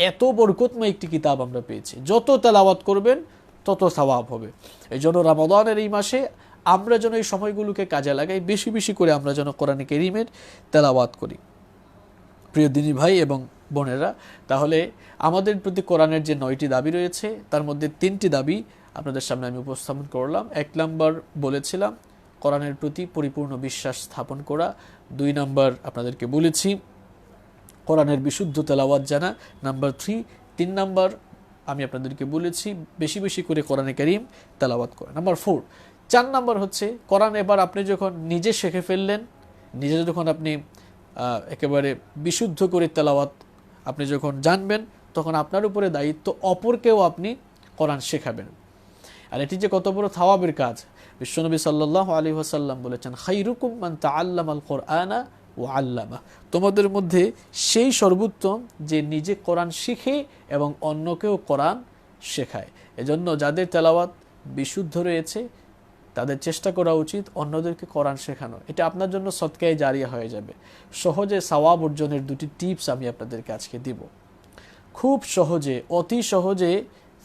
Speaker 1: এত বরকতময় একটি কিতাব আমরা পেয়েছি, যত তেলাওয়াত করবেন তত সওয়াব হবে। এই জন্য রমাদানের এই মাসে আমরা যেন এই সময়গুলোকে কাজে লাগাই, বেশি বেশি করে আমরা যেন কোরআনে কারীমের তেলাওয়াত করি। প্রিয় দিনী ভাই এবং বোনেরা, তাহলে আমাদের প্রতি কোরআনের যে 9টি দাবি রয়েছে তার মধ্যে 3টি দাবি আপনাদের সামনে আমি উপস্থাপন করলাম। 1 নম্বর বলেছিলাম কোরআনের প্রতি পরিপূর্ণ বিশ্বাস স্থাপন করা। 2 নম্বর আপনাদেরকে বলেছি কোরআনের বিশুদ্ধ তেলাওয়াত জানা। নাম্বার 3 নম্বর আমি আপনাদেরকে বলেছি বেশি বেশি করে কোরআনে কারীম তেলাওয়াত করা। নাম্বার 4 নম্বর হচ্ছে কোরআন এবার আপনি যখন নিজে শিখে ফেললেন, নিজে যখন আপনি একেবারে বিশুদ্ধ করে তেলাওয়াত আপনি যখন জানবেন, তখন আপনার উপরে দায়িত্ব অপরকেও আপনি কোরআন শেখাবেন। আর এটি যে কত বড় সওয়াবের কাজ! বিশ্বনবী সাল্লাল্লাহু আলাইহি ওয়াসাল্লাম বলেছেন, খায়রুকুম মান তাআল্লামাল কুরআনা ওয়া আল্লামা। তোমাদের মধ্যে সেই সর্বোত্তম যে নিজে কোরআন শিখে এবং অন্যকেও কোরআন শেখায়। এজন্য যাদের তেলাওয়াত বিশুদ্ধ রয়েছে তাদের চেষ্টা করা উচিত অন্যদেরকে কোরআন শেখানো। এটা আপনার জন্য সদকায়ে জারিয়া হয়ে যাবে। সহজে সওয়াব অর্জনের 2টি টিপস আমি আপনাদেরকে আজকে দিব। খুব সহজে, অতি সহজে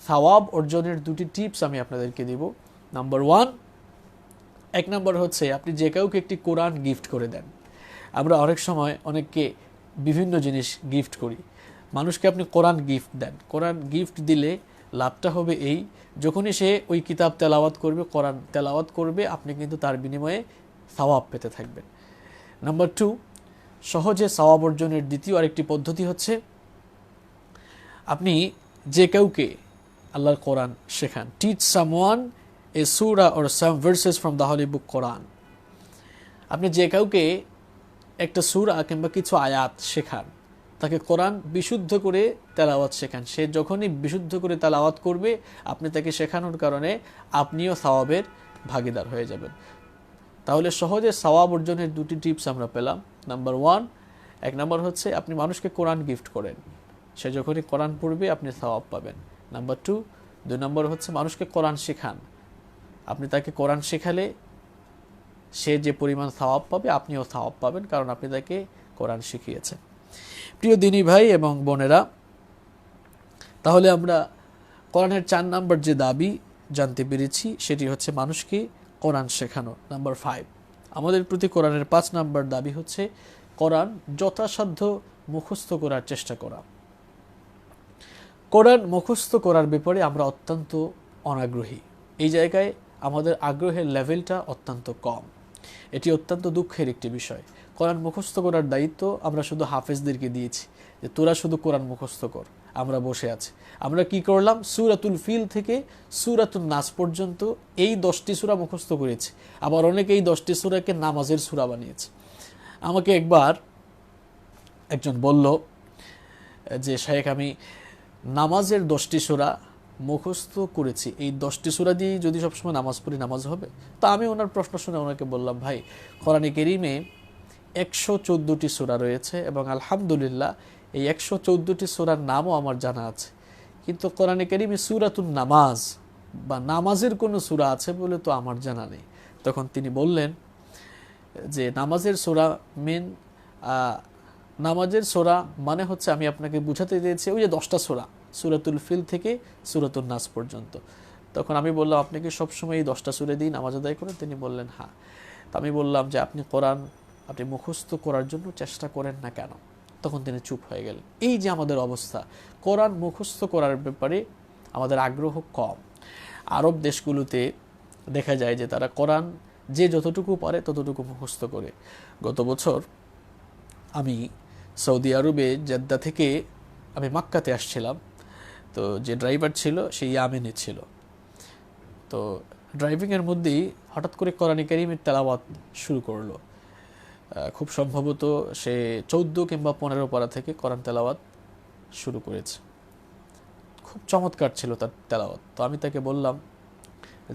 Speaker 1: সওয়াব অর্জনের 2টি টিপস আমি আপনাদেরকে দিব। নাম্বার 1, 1 নম্বর হচ্ছে আপনি যে কাউকে একটি কোরআন গিফট করে দেন। আমরা অনেক সময় অনেককে বিভিন্ন জিনিস গিফট করি। মানুষকে আপনি কোরআন গিফট দেন। কোরআন গিফট দিলে লাভটা হবে এই, যখনই সে ওই কিতাব তেলাওয়াত করবে, কোরআন তেলাওয়াত করবে, আপনি কিন্তু তার বিনিময়ে সওয়াব পেতে থাকবেন। নাম্বার 2, সহজে সওয়াব অর্জনের দ্বিতীয় আরেকটি পদ্ধতি হচ্ছে আপনি যে কাউকে আল্লাহর কোরআন শেখান। টিচ সামওয়ান এ সূরা or some verses from the holy book Quran. আপনি যে কাউকে একটা সূরা কিংবা কিছু আয়াত শেখান, তাকে কোরআন বিশুদ্ধ করে তেলাওয়াত শেখান। সে যখনই বিশুদ্ধ করে তেলাওয়াত করবে, আপনি তাকে শেখানোর কারণে আপনিও সওয়াবের ভাগীদার হয়ে যাবেন। তাহলে সহজে সওয়াব অর্জনের 2টি টিপস আমরা পেলাম। নাম্বার 1, 1 নম্বর হচ্ছে আপনি মানুষকে কোরআন গিফট করেন, সে যখনই কোরআন পড়বে আপনি সওয়াব পাবেন। নাম্বার 2 নম্বর হচ্ছে মানুষকে কোরআন শেখান। আপনি তাকে কোরআন শেখালে সে যে পরিমাণ সওয়াব পাবে, আপনিও সওয়াব পাবেন, কারণ আপনি তাকে কোরআন শিখিয়েছেন। প্রিয় দিনী ভাই এবং বোনেরা, তাহলে আমরা কোরআনের 4 নম্বর যে দাবি জানতে পেরেছি, সেটি হচ্ছে মানুষকে কোরআন শেখানো। নাম্বার 5, আমাদের প্রতি কোরআনের 5 নম্বর দাবি হচ্ছে কোরআন যথাসাধ্য মুখস্থ করার চেষ্টা করা। কোরআন মুখস্থ করার ব্যাপারে আমরা অত্যন্ত অনাগ্রহী। এই জায়গায় আমাদের আগ্রহের লেভেলটা অত্যন্ত কম। এটি অত্যন্ত দুঃখের একটি বিষয়। কোরআন মুখস্থ করার দায়িত্ব আমরা শুধু হাফেজদেরকে দিয়েছি, যে তোরা শুধু কোরআন মুখস্থ কর। আমরা বসে আছি। আমরা কি করলাম? সূরাতুল ফিল থেকে সূরাতুন নাস পর্যন্ত এই 10টি সূরা মুখস্থ করেছি। আবার অনেকে এই 10টি সূরাকে নামাজের সূরা বানিয়েছে। আমাকে একবার একজন বলল যে শায়েখ, আমি নামাজের 10টি সূরা মুখস্থ করেছি, এই 10টি সূরা দিয়ে যদি সবসময় নামাজ পড়ি, নামাজ হবে? তা আমি ওনার প্রশ্ন শুনে ওনাকে বললাম, ভাই, কোরআনে কারীমে 114টি সূরা রয়েছে এবং আলহামদুলিল্লাহ এই 114টি সূরার নামও আমার জানা আছে, কিন্তু কোরআনে কারীমে সূরাতুন নামাজ বা নামাজের কোনো সূরা আছে বলে তো আমার জানা নেই। তখন তিনি বললেন যে নামাজের সূরা নামাজের সূরা মানে হচ্ছে, আমি আপনাকে বুঝাতে চেয়েছি ওই যে 10টা সূরা, সূরাতুল ফিল থেকে সূরাতুন নাস পর্যন্ত। তখন আমি বললাম, আপনি কি সবসময় এই 10টা সূরা দিয়ে নামাজ আদায় করেন? তিনি বললেন হ্যাঁ। তো আমি বললাম যে আপনি কোরআন মুখস্থ করার জন্য চেষ্টা করেন না কেন? তখন তিনি চুপ হয়ে গেলেন। এই যে আমাদের অবস্থা, কোরআন মুখস্থ করার ব্যাপারে আমাদের আগ্রহ কম। আরব দেশগুলোতে দেখা যায় যে তারা কোরআন যে যতটুকু পারে ততটুকু মুখস্থ করে। গত বছর আমি সৌদি আরবে জেদ্দা থেকে আমি মক্কাতে আসছিলাম। তো যে ড্রাইভার ছিল সে ইয়ামেনে ছিল। তো ড্রাইভিংয়ের মধ্যেই হঠাৎ করে কোরআনে কারীমের তেলাওয়াত শুরু করলো। খুব সম্ভবত সে 14 কিংবা 15 পারা থেকে কোরআন তেলাওয়াত শুরু করেছে। খুব চমৎকার ছিল তার তেলাওয়াত। তো আমি তাকে বললাম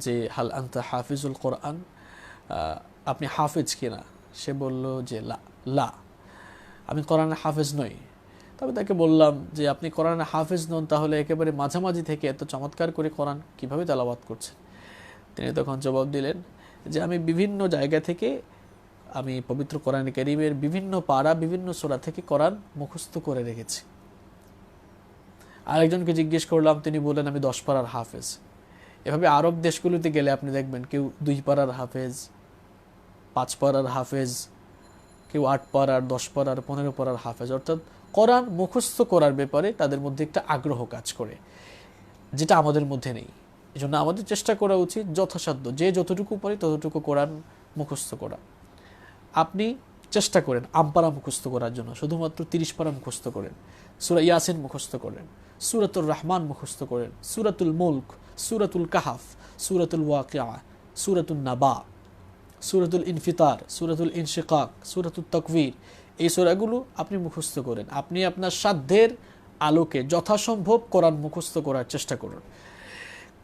Speaker 1: যে হাল আনতা হাফিজুল কোরআন, আপনি হাফিজ কিনা? সে বলল যে লা, আমি কোরআনে হাফেজ নই। তবে তাকে বললাম যে আপনি কোরআনে হাফেজ নন, তাহলে একেবারে মাঝামাঝি থেকে এত চমৎকার করে কোরআন কিভাবে তেলাওয়াত করছেন? তিনি তখন জবাব দিলেন যে আমি বিভিন্ন জায়গা থেকে আমি পবিত্র কোরআনে কারীমের বিভিন্ন পারা, বিভিন্ন সূরা থেকে কোরআন মুখস্থ করে রেখেছি। আরেকজনকে জিজ্ঞেস করলাম, তিনি বললেন আমি 10 পারার হাফেজ। এভাবে আরব দেশগুলোতে গেলে আপনি দেখবেন কেউ 2 পারার হাফেজ, 5 পারার হাফেজ, কেউ 8 পারার, 10 পারার, 15 পারার হাফেজ। অর্থাৎ কোরআন মুখস্থ করার ব্যাপারে তাদের মধ্যে একটা আগ্রহ কাজ করে, যেটা আমাদের মধ্যে নেই। এই জন্য আমাদের চেষ্টা করা উচিত যথাসাধ্য যে যতটুকু পারি ততটুকু কোরআন মুখস্থ করা। আপনি চেষ্টা করেন আমপারা মুখস্থ করার জন্য, শুধুমাত্র 30 পারা মুখস্থ করেন, সূরা ইয়াসিন মুখস্থ করেন, সূরাতুর রহমান মুখস্থ করেন, সূরাতুল মুলক, সূরাতুল কাহাফ, সূরাতুল ওয়াকিয়া, সূরাতুন নাবা, সূরাতুল ইনফিতার, সূরাতুল ইনশিকাক, সূরাতুল তাকবীর। এই সূরাগুলো আপনি মুখস্থ করেন। আপনি আপনার সাধ্যের আলোকে যথাসম্ভব কোরআন মুখস্থ করার চেষ্টা করুন।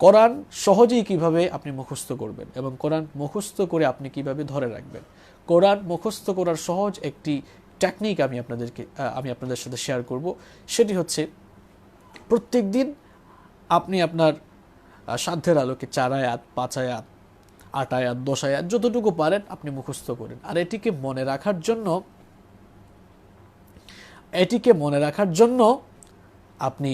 Speaker 1: কোরআন সহজেই কিভাবে আপনি মুখস্থ করবেন এবং কোরআন মুখস্থ করে আপনি কিভাবে ধরে রাখবেন, কোরআন মুখস্থ করার সহজ একটি টেকনিক আমি আপনাদের সাথে শেয়ার করব। সেটি হচ্ছে প্রত্যেক দিন আপনি আপনার সাধ্যের আলোকে 4 আয়াত, 5 আয়াত 8 আয়াত 10 আয়াত যতটুকু পারেন আপনি মুখস্থ করেন। আর এটিকে মনে রাখার জন্য আপনি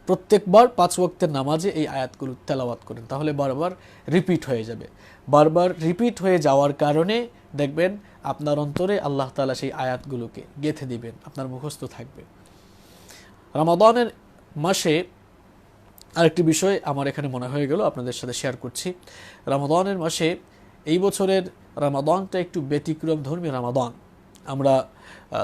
Speaker 1: প্রত্যেকবার 5 ওয়াক্তের নামাজে এই আয়াতগুলো তেলাওয়াত করেন, তাহলে বারবার রিপিট হয়ে যাবে। বারবার রিপিট হয়ে যাওয়ার কারণে দেখবেন আপনার অন্তরে আল্লাহ তাআলা সেই আয়াতগুলোকে গেঁথে দিবেন, আপনার মুখস্থ থাকবে। রমাদানের মাসে আরেকটি বিষয় আমার এখানে মনে হয়ে গেল, আপনাদের সাথে শেয়ার করছি। রমাদানের মাসে এই বছরের রমাদানটা একটু ব্যতিক্রম ধর্মী রমাদান। আমরা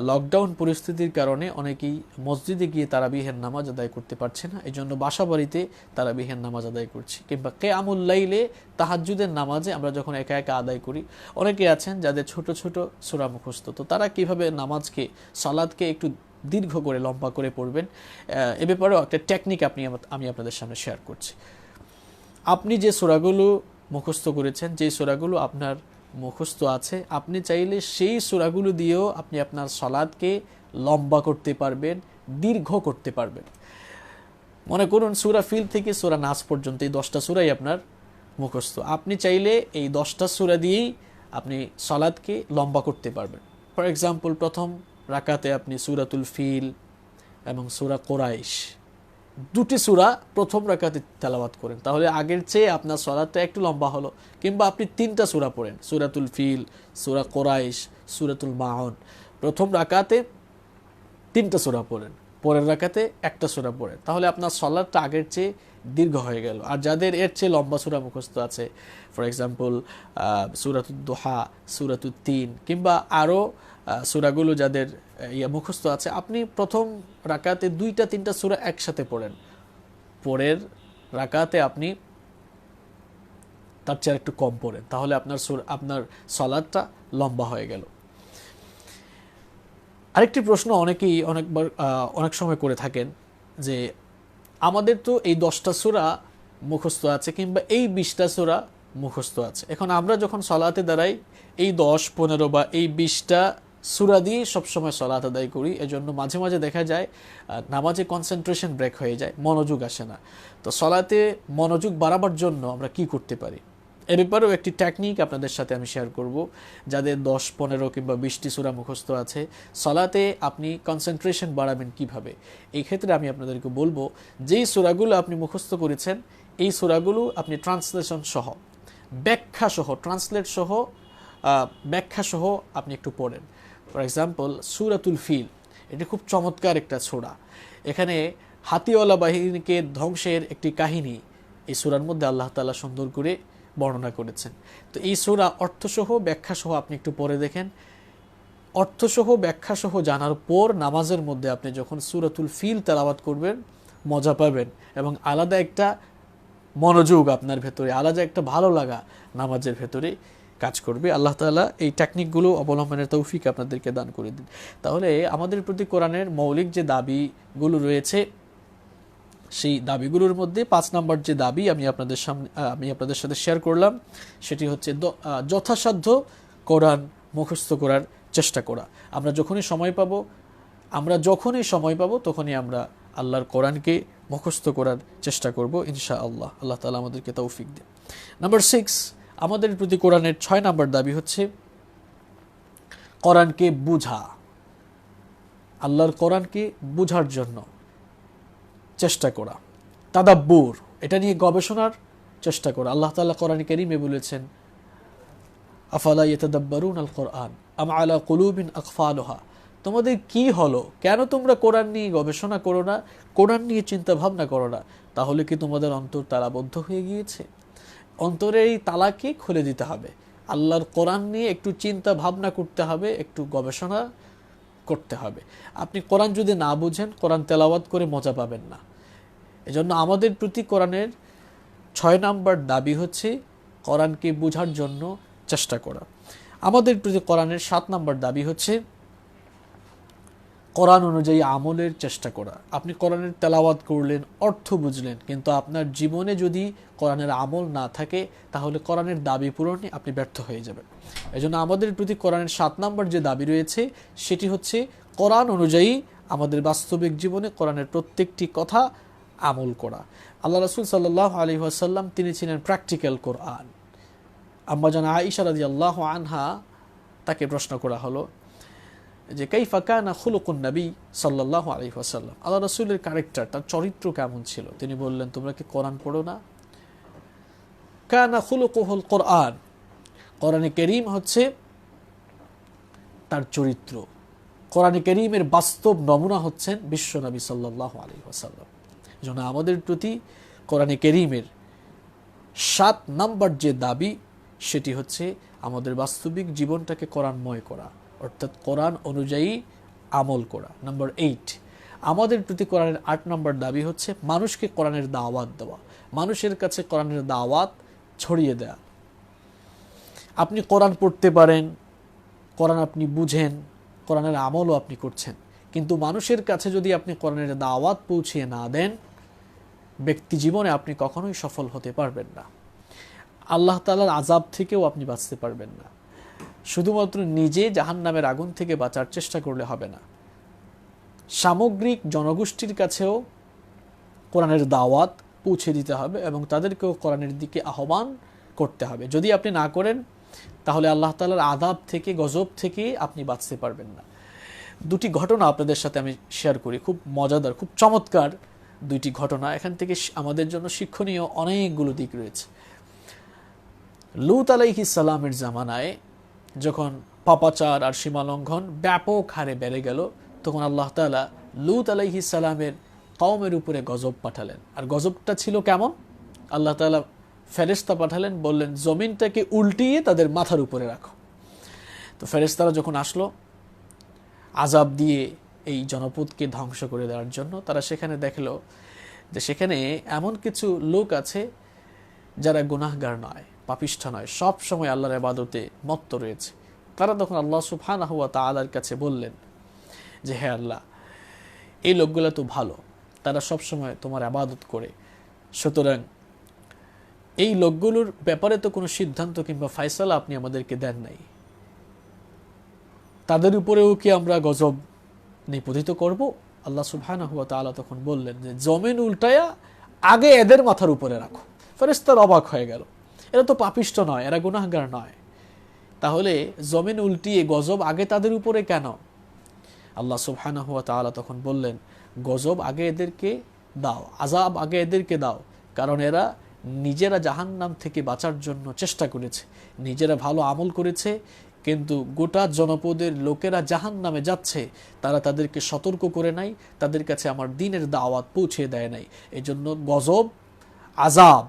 Speaker 1: লকডাউন পরিস্থিতির কারণে অনেকেই মসজিদে গিয়ে তারাবিহের নামাজ আদায় করতে পারছে না, এই জন্য বাসা বাড়িতে তারাবিহের নামাজ আদায় করছি। কিংবা কিয়ামুল লাইলে তাহাজ্জুদের নামাজে আমরা যখন একা একা আদায় করি, অনেকে আছেন যাদের ছোট ছোট সূরা মুখস্থ, তো তারা কিভাবে নামাজকে সালাতকে একটু দীর্ঘ করে লম্বা করে পড়বেন, এ ব্যাপারেও একটা টেকনিক আমি আপনাদের সামনে শেয়ার করছি। আপনি যে সূরাগুলো মুখস্থ করেছেন, যে সূরাগুলো আপনার মুখস্থ আছে, আপনি চাইলে সেই সূরাগুলো দিয়েও আপনি আপনার সালাতকে লম্বা করতে পারবেন, দীর্ঘ করতে পারবেন। মনে করুন সূরা ফিল থেকে সূরা নাস পর্যন্ত এই 10টা সূরাই আপনার মুখস্থ, আপনি চাইলে এই 10টা সূরা দিয়েই আপনি সালাতকে লম্বা করতে পারবেন। ফর এক্সাম্পল, প্রথম রাকাতে আপনি সূরাতুল ফিল এবং সূরা কোরাইশ দুটি সূরা প্রথম রাকাতে তেলাওয়াত করেন, তাহলে আগের চেয়ে আপনার সালাতটা একটু লম্বা হলো। কিংবা আপনি 3টা সূরা পড়েন, সূরাতুল ফিল, সূরা কোরাইশ, সূরাতুল মাউন। প্রথম রাকাতে 3টা সূরা পড়েন, পরের রাকাতে একটা সূরা পড়েন, তাহলে আপনার সালাতটা আগের চেয়ে দীর্ঘ হয়ে গেল। আর যাদের এর চেয়ে লম্বা সূরা মুখস্থ আছে, ফর এক্সাম্পল সূরাতুদ দুহা, সূরাতুত তিন, কিংবা আরও সূরাগুলো যাদের মুখস্থ আছে, আপনি প্রথম রাকাতে 2-3টা সূরা একসাথে পড়েন, পরের রাকাতে আপনি তার চেয়ে একটু কম পড়েন, তাহলে আপনার সালাতটা লম্বা হয়ে গেল। আরেকটি প্রশ্ন অনেকেই অনেক সময় করে থাকেন যে আমাদের তো এই 10টা সূরা মুখস্থ আছে কিংবা এই 20টা সূরা মুখস্থ আছে, এখন আমরা যখন সালাতে দাঁড়াই এই 10, 15 বা এই 20টা সূরা দিয়ে সবসময় সালাত আদায় করি, এজন্য মাঝে মাঝে দেখা যায় নামাজে কনসেন্ট্রেশন ব্রেক হয়ে যায়, মনোযোগ আসে না। তো সালাতে মনোযোগ বাড়াবার জন্য আমরা কি করতে পারি, এ ব্যাপারেও একটি টেকনিক আপনাদের সাথে আমি শেয়ার করব। যাদের 10, 15 কিংবা 20টি সূরা মুখস্থ আছে, সালাতে আপনি কনসেন্ট্রেশন বাড়াবেন কিভাবে, এই ক্ষেত্রে আমি আপনাদেরকে বলবো, যেই সূরাগুলো আপনি মুখস্থ করেছেন এই সূরাগুলো আপনি ট্রান্সলেশন সহ, ব্যাখ্যা সহ, ট্রান্সলেট সহ, ব্যাখ্যা সহ আপনি একটু পড়েন। ফর এক্সাম্পল, সূরাতুল ফিল, এটি খুব চমৎকার একটা সূরা। এখানে হাতিওয়ালা বাহিনীকে ধ্বংসের একটি কাহিনী এই সূরার মধ্যে আল্লাহ তাআলা সুন্দর করে বর্ণনা করেছেন। তো এই সূরা অর্থসহ ব্যাখ্যাসহ আপনি একটু পড়ে দেখেন। অর্থসহ ব্যাখ্যাসহ জানার পর নামাজের মধ্যে আপনি যখন সূরাতুল ফিল তেলাওয়াত করবেন, মজা পাবেন এবং আলাদা একটা মনোযোগ আপনার ভেতরে, আলাদা একটা ভালো লাগা নামাজের ভেতরে কাজ করবে। আল্লাহ তাআলা এই টেকনিকগুলো অবলম্বনের তৌফিক আপনাদেরকে দান করে দিন। তাহলে আমাদের প্রতি কোরআনের মৌলিক যে দাবিগুলো রয়েছে, সেই দাবিগুলোর মধ্যে 5 নম্বর যে দাবি আমি আপনাদের সাথে শেয়ার করলাম, সেটি হচ্ছে যথাসাধ্য কোরআন মুখস্থ করার চেষ্টা করা। আমরা যখনই সময় পাবো তখনই আমরা আল্লাহর কোরআনকে মুখস্থ করার চেষ্টা করব ইনশাআল্লাহ। আল্লাহ তাআলা আমাদেরকে তৌফিক দেন। নাম্বার 6, আমাদের প্রতি কোরআনের 6 নম্বর দাবি হচ্ছে কোরআনকে বুঝা, আল্লাহর কোরআনকে বুঝার জন্য চেষ্টা করা, তাদাব্বুর, এটা নিয়ে গবেষণার চেষ্টা করা। আল্লাহ তাআলা কোরআন কারীমে বলেছেন, আফালা ইয়াতাদাব্বারুনাল কোরআন আম আলা কুলুবিন আকফালুহা, তোমাদের কি হলো, কেন তোমরা কোরআন নিয়ে গবেষণা করো না, কোরআন নিয়ে চিন্তা ভাবনা করো না? তাহলে কি তোমাদের অন্তর তালাবদ্ধ হয়ে গিয়েছে? অন্তরের এই তালাকে খুলে দিতে হবে। আল্লাহর কোরআন নিয়ে একটু চিন্তা ভাবনা করতে হবে, একটু গবেষণা করতে হবে। আপনি কোরআন যদি না বুঝেন, কোরআন তেলাওয়াত করে মজা পাবেন না। এজন্য আমাদের প্রতি কোরআনের 6 নম্বর দাবি হচ্ছে কোরআনকে বুঝার জন্য চেষ্টা করা। আমাদের প্রতি কোরআনের 7 নম্বর দাবি হচ্ছে কোরআন অনুযায়ী আমলের চেষ্টা করা। আপনি কোরআনের তেলাওয়াত করলেন, অর্থ বুঝলেন, কিন্তু আপনার জীবনে যদি কোরআনের আমল না থাকে, তাহলে কোরআনের দাবি পূরণে আপনি ব্যর্থ হয়ে যাবেন। এজন্য আমাদের প্রতি কোরআনের 7 নম্বর যে দাবি রয়েছে, সেটি হচ্ছে কোরআন অনুযায়ী আমাদের বাস্তবিক জীবনে কোরআনের প্রত্যেকটি কথা আমল করা। আল্লাহ রাসূল সাল্লাল্লাহু আলাইহি ওয়াসাল্লাম তিনি ছিলেন প্র্যাকটিক্যাল কোরআন। আম্মা জান আয়েশা রাদিয়াল্লাহু আনহা তাকে প্রশ্ন করা হলো যে কাইফা কানা খুলুকুন নবী সাল্লাল্লাহু আলাইহি ওয়াসাল্লাম, আল্লাহ রাসূলের ক্যারেক্টার, তার চরিত্র কেমন ছিল? তিনি বললেন, তোমরা কি কোরআন পড়ো না? কানা খুলুকুহুল কোরআন, কোরআনে কারীম হচ্ছে তার চরিত্র। কোরআনে কারীমের বাস্তব নমুনা হচ্ছেন বিশ্বনবী সাল্লাল্লাহু আলাইহি ওয়াসাল্লাম। এজন্য আমাদের প্রতি কোরআনে কারীমের 7 নম্বর যে দাবি সেটি হচ্ছে আমাদের বাস্তবিক জীবনটাকে কোরআনময় করা, অর্থাৎ কোরআন অনুযায়ী আমল করা। নাম্বার 8, আমাদের প্রতি কোরআনের 8 নম্বর দাবি হচ্ছে মানুষকে কোরআনের দাওয়াত দেওয়া, মানুষের কাছে কোরআনের দাওয়াত ছড়িয়ে দেয়া। আপনি কোরআন পড়তে পারেন, কোরআন আপনি বুঝেন, কোরআনের আমলও আপনি করছেন, কিন্তু মানুষের কাছে যদি আপনি কোরআনের দাওয়াত পৌঁছিয়ে না দেন, ব্যক্তি জীবনে আপনি কখনোই সফল হতে পারবেন না। আল্লাহ তাআলার আযাব থেকেও আপনি বাঁচতে পারবেন না। শুধুমাত্র নিজে জাহান্নামের আগুন থেকে বাঁচার চেষ্টা করলে হবে না, সামগ্রিক জনগোষ্ঠীর কাছেও কোরআনের দাওয়াত পৌঁছে দিতে হবে এবং তাদেরকেও কোরআনের দিকে আহ্বান করতে হবে। যদি আপনি না করেন তাহলে আল্লাহ তাআলার আযাব থেকে, গজব থেকে আপনি বাঁচতে পারবেন না। 2টি ঘটনা আপনাদের সাথে আমি শেয়ার করি, খুব মজাদার, খুব চমৎকার 2টি ঘটনা। এখান থেকে আমাদের জন্য শিক্ষণীয় অনেকগুলো দিক রয়েছে। লূত আলাইহিস সালামের জামানায় যখন পাপাচার আর সীমালঙ্ঘন ব্যাপক হারে বেড়ে গেল, তখন আল্লাহ তাআলা লূত আলাইহিস সালামের কওমের উপরে গজব পাঠালেন। আর গজবটা ছিল কেমন? আল্লাহ তাআলা ফেরেশতা পাঠালেন, বললেন জমিনটাকে উল্টিয়ে তাদের মাথার উপরে রাখো। তো ফেরেশতারা যখন আসলো আযাব দিয়ে এই জনপদকে ধ্বংস করে দেওয়ার জন্য, তারা সেখানে দেখলো যে সেখানে এমন কিছু লোক আছে যারা গুনাহগার নয়, পাপিষ্ঠ নয়, সব সময় আল্লাহর ইবাদতে মত্ত রয়েছে। তারা তখন আল্লাহ সুবহানাহু ওয়া তাআলার কাছে বললেন যে হে আল্লাহ, এই লোকগুলো তো ভালো, তারা সব সময় তোমার ইবাদত করে, সুতরাং এই লোকগুলোর ব্যাপারে তো কোনো সিদ্ধান্ত কিংবা ফয়সালা আপনি আমাদেরকে দেন নাই, তাদের উপরেও কি আমরা গজব নিপতিত করব? আল্লাহ সুবহানাহু ওয়া তাআলা তখন বললেন যে জমিন উল্টায়া আগে এদের মাথার উপরে রাখো। ফেরেশতারা অবাক হয়ে গেল, এরা তো পাপিষ্ঠ নয়, এরা গুনাহগার নয়, তাহলে জমিন উল্টিয়ে গজব আগে তাদের উপরে কেন? আল্লাহ সুবহানাহু ওয়া তাআলা তখন বললেন, গজব আগে এদেরকে দাও, আযাব আগে এদেরকে দাও, কারণ এরা নিজেরা জাহান্নাম থেকে বাঁচার জন্য চেষ্টা করেছে, নিজেরা ভালো আমল করেছে, কিন্তু গোটা জনপদের লোকেরা জাহান্নামে যাচ্ছে, তারা তাদেরকে সতর্ক করে নাই, তাদের কাছে আমার দ্বীনের দাওয়াত পৌঁছে দেয় নাই, এজন্য গজব আযাব